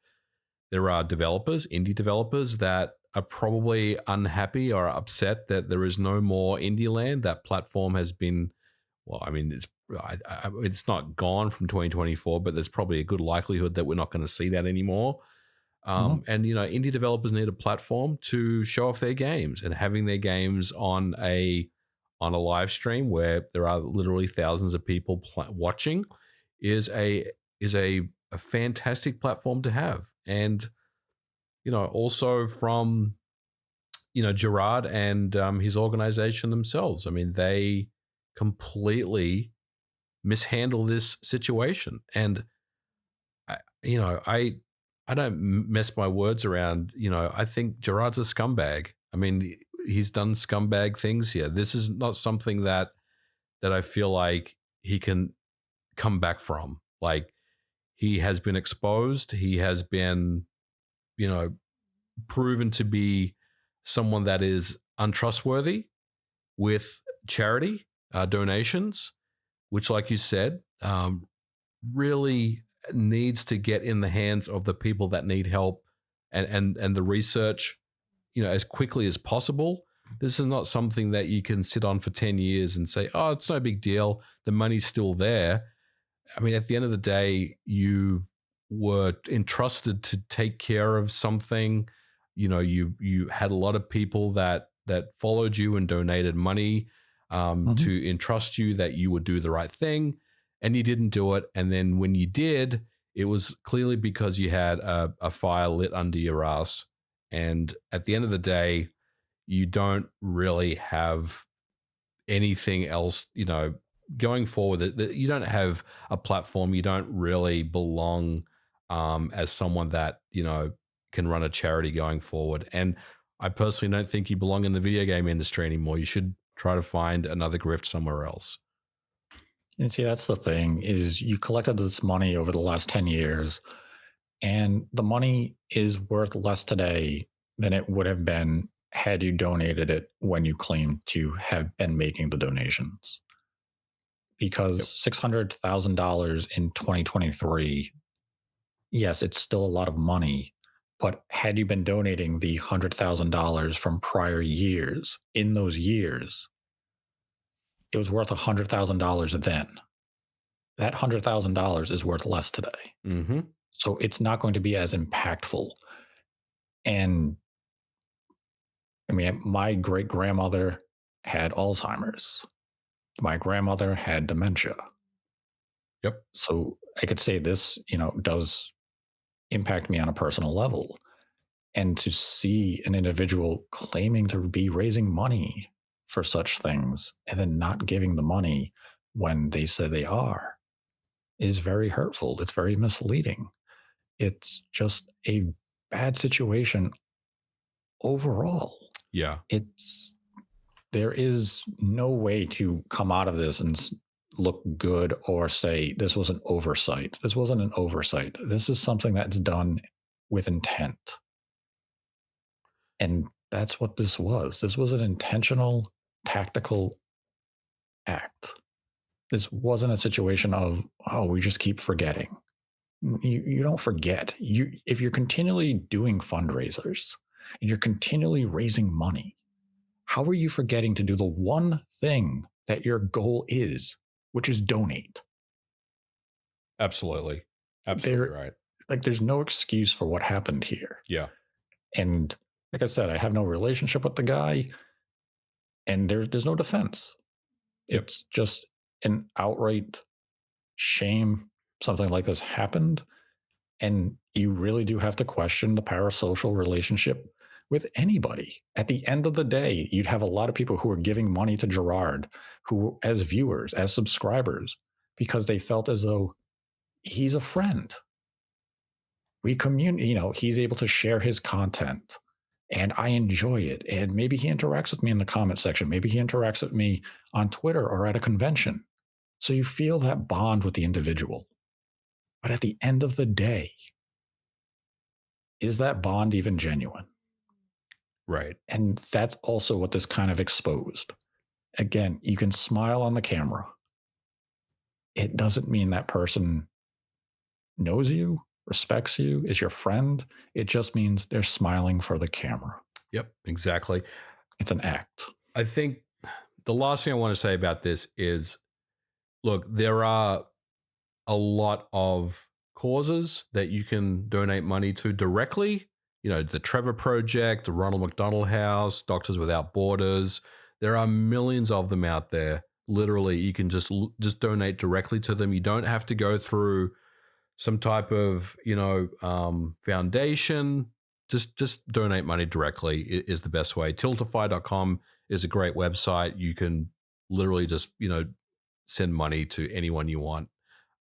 There are developers, indie developers, that are probably unhappy or upset that there is no more indie land. That platform has been, well, I mean, it's not gone from 2024, but there's probably a good likelihood that we're not going to see that anymore. And indie developers need a platform to show off their games, and having their games on a live stream where there are literally thousands of people watching is a fantastic platform to have. And also from Gerard and his organization themselves. I mean, they completely mishandle this situation, and I, I don't mess my words around. I think Gerard's a scumbag. I mean, he's done scumbag things here. This is not something that I feel like he can come back from. Like, he has been exposed. He has been, proven to be someone that is untrustworthy with charity donations, which, like you said, really needs to get in the hands of the people that need help and the research, as quickly as possible. This is not something that you can sit on for 10 years and say, oh, it's no big deal. The money's still there. I mean, at the end of the day, you were entrusted to take care of something. You had a lot of people that followed you and donated money to entrust you that you would do the right thing, and you didn't do it. And then when you did, it was clearly because you had a fire lit under your ass. And at the end of the day, you don't really have anything else, going forward. You don't have a platform. You don't really belong as someone that, can run a charity going forward. And I personally don't think you belong in the video game industry anymore. You should try to find another grift somewhere else. And see, that's the thing, is you collected this money over the last 10 years, and the money is worth less today than it would have been had you donated it when you claimed to have been making the donations. Because $600,000 in 2023, yes, it's still a lot of money, but had you been donating the $100,000 from prior years, in those years, it was worth $100,000 then. That $100,000 is worth less today. Mm-hmm. So it's not going to be as impactful. And I mean, my great grandmother had Alzheimer's. My grandmother had dementia. Yep. So I could say this, does impact me on a personal level. And to see an individual claiming to be raising money for such things and then not giving the money when they say they are is very hurtful. It's very misleading. It's just a bad situation overall. Yeah. There is no way to come out of this and look good or say this was an oversight. This wasn't an oversight. This is something that's done with intent. And that's what this was. This was an intentional, tactical act. This wasn't a situation of, oh, we just keep forgetting. You don't forget. If you're continually doing fundraisers and you're continually raising money, how are you forgetting to do the one thing that your goal is, which is donate? Absolutely right. Like, there's no excuse for what happened here. Yeah. And like I said, I have no relationship with the guy, and there's no defense. Yep. It's just an outright shame something like this happened. And you really do have to question the parasocial relationship with anybody. At the end of the day, you'd have a lot of people who are giving money to Gerard, who, as viewers, as subscribers, because they felt as though he's a friend. We communicate, he's able to share his content and I enjoy it. And maybe he interacts with me in the comment section. Maybe he interacts with me on Twitter or at a convention. So you feel that bond with the individual. But at the end of the day, is that bond even genuine? Right. And that's also what this kind of exposed. Again, you can smile on the camera. It doesn't mean that person knows you, respects you, is your friend. It just means they're smiling for the camera. Yep, exactly. It's an act. I think the last thing I want to say about this is, look, there are a lot of causes that you can donate money to directly. The Trevor Project, the Ronald McDonald House, Doctors Without Borders. There are millions of them out there. Literally, you can just donate directly to them. You don't have to go through some type of foundation. Just donate money directly is the best way. Tiltify.com is a great website. You can literally just send money to anyone you want,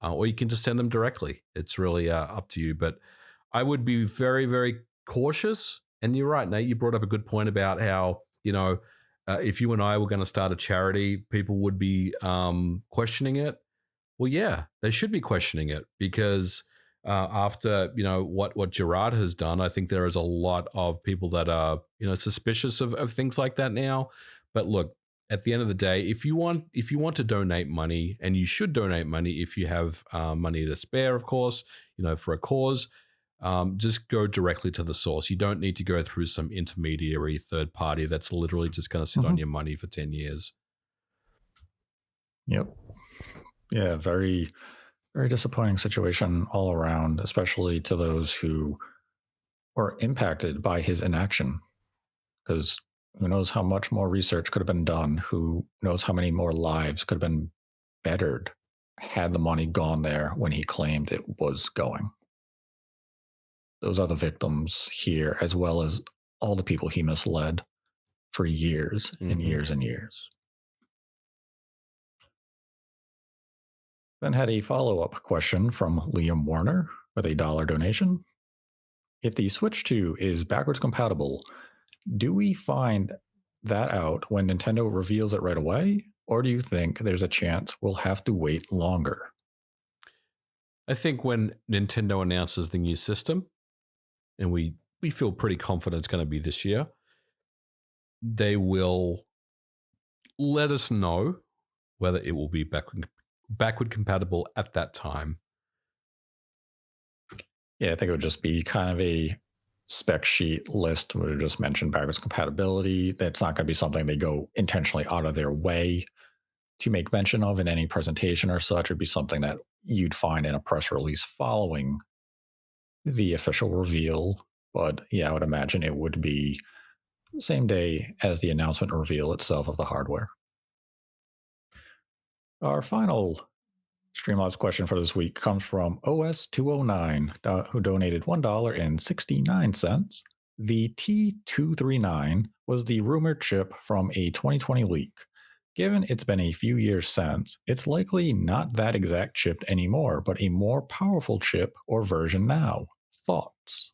or you can just send them directly. It's really up to you. But I would be very, very cautious. And you're right, Nate. You brought up a good point about how if you and I were going to start a charity, people would be questioning it. Well, yeah, they should be questioning it because after what Gerard has done, I think there is a lot of people that are suspicious of things like that now. But look, at the end of the day, if you want to donate money, and you should donate money if you have money to spare, of course, for a cause, just go directly to the source. You don't need to go through some intermediary third party that's literally just going to sit on your money for 10 years. Yep. Yeah, very, very disappointing situation all around, especially to those who were impacted by his inaction. Because who knows how much more research could have been done? Who knows how many more lives could have been bettered had the money gone there when he claimed it was going? Those are the victims here, as well as all the people he misled for years and years and years. Then had a follow-up question from Liam Warner with a $1 donation. If the Switch 2 is backwards compatible, do we find that out when Nintendo reveals it right away? Or do you think there's a chance we'll have to wait longer? I think when Nintendo announces the new system, and we feel pretty confident it's going to be this year, they will let us know whether it will be backward compatible at that time. Yeah, I think it would just be kind of a spec sheet list where it just mentioned backwards compatibility. That's not going to be something they go intentionally out of their way to make mention of in any presentation or such. It'd be something that you'd find in a press release following the official reveal. But yeah, I would imagine it would be the same day as the announcement reveal itself of the hardware. Our final Streamlabs question for this week comes from OS209, who donated $1.69. The T239 was the rumored chip from a 2020 leak. Given it's been a few years since, it's likely not that exact chip anymore, but a more powerful chip or version now. Thoughts?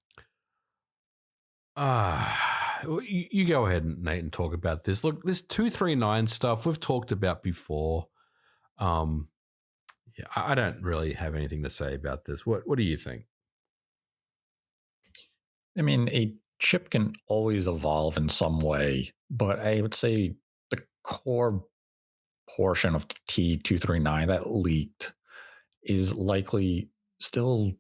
You go ahead, Nate, and talk about this. Look, this 239 stuff we've talked about before. Yeah, I don't really have anything to say about this. What do you think? I mean, a chip can always evolve in some way, but I would say the core portion of T239 that leaked is likely still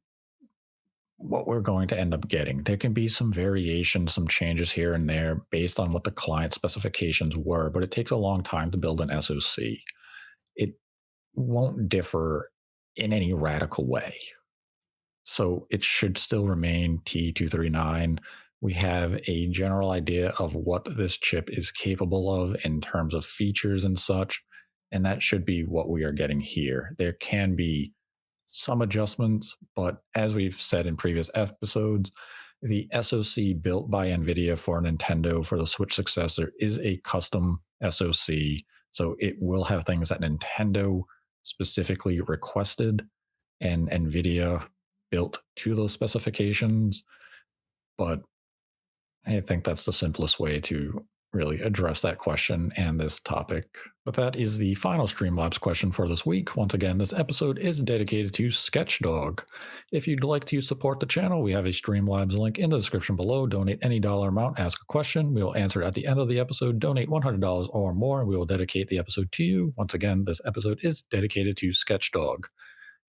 what we're going to end up getting. There can be some variation, some changes here and there based on what the client specifications were, but it takes a long time to build an SoC. It won't differ in any radical way. So it should still remain T239. We have a general idea of what this chip is capable of in terms of features and such, and that should be what we are getting here. There can be some adjustments, but as we've said in previous episodes, the SoC built by NVIDIA for Nintendo for the Switch successor is a custom SoC, so it will have things that Nintendo specifically requested and NVIDIA built to those specifications. But I think that's the simplest way to really address that question and this topic. But that is the final Streamlabs question for this week. Once again, this episode is dedicated to Sketchdog. If you'd like to support the channel, we have a Streamlabs link in the description below. Donate any dollar amount, ask a question. We will answer it at the end of the episode. Donate $100 or more, and we will dedicate the episode to you. Once again, this episode is dedicated to Sketchdog.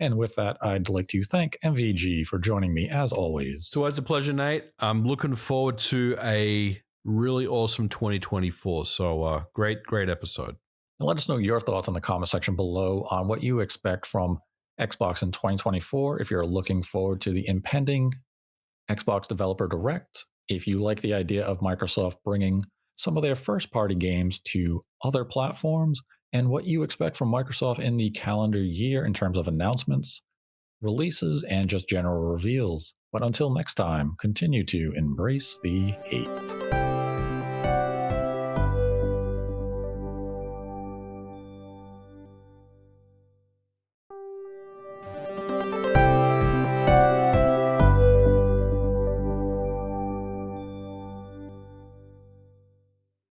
And with that, I'd like to thank MVG for joining me as always. So it's a pleasure, Nate. I'm looking forward to a really awesome 2024. So great episode. And let us know your thoughts in the comment section below on what you expect from Xbox in 2024. If you're looking forward to the impending Xbox Developer Direct, if you like the idea of Microsoft bringing some of their first-party games to other platforms, and what you expect from Microsoft in the calendar year in terms of announcements, releases, and just general reveals. But until next time, continue to embrace the hate.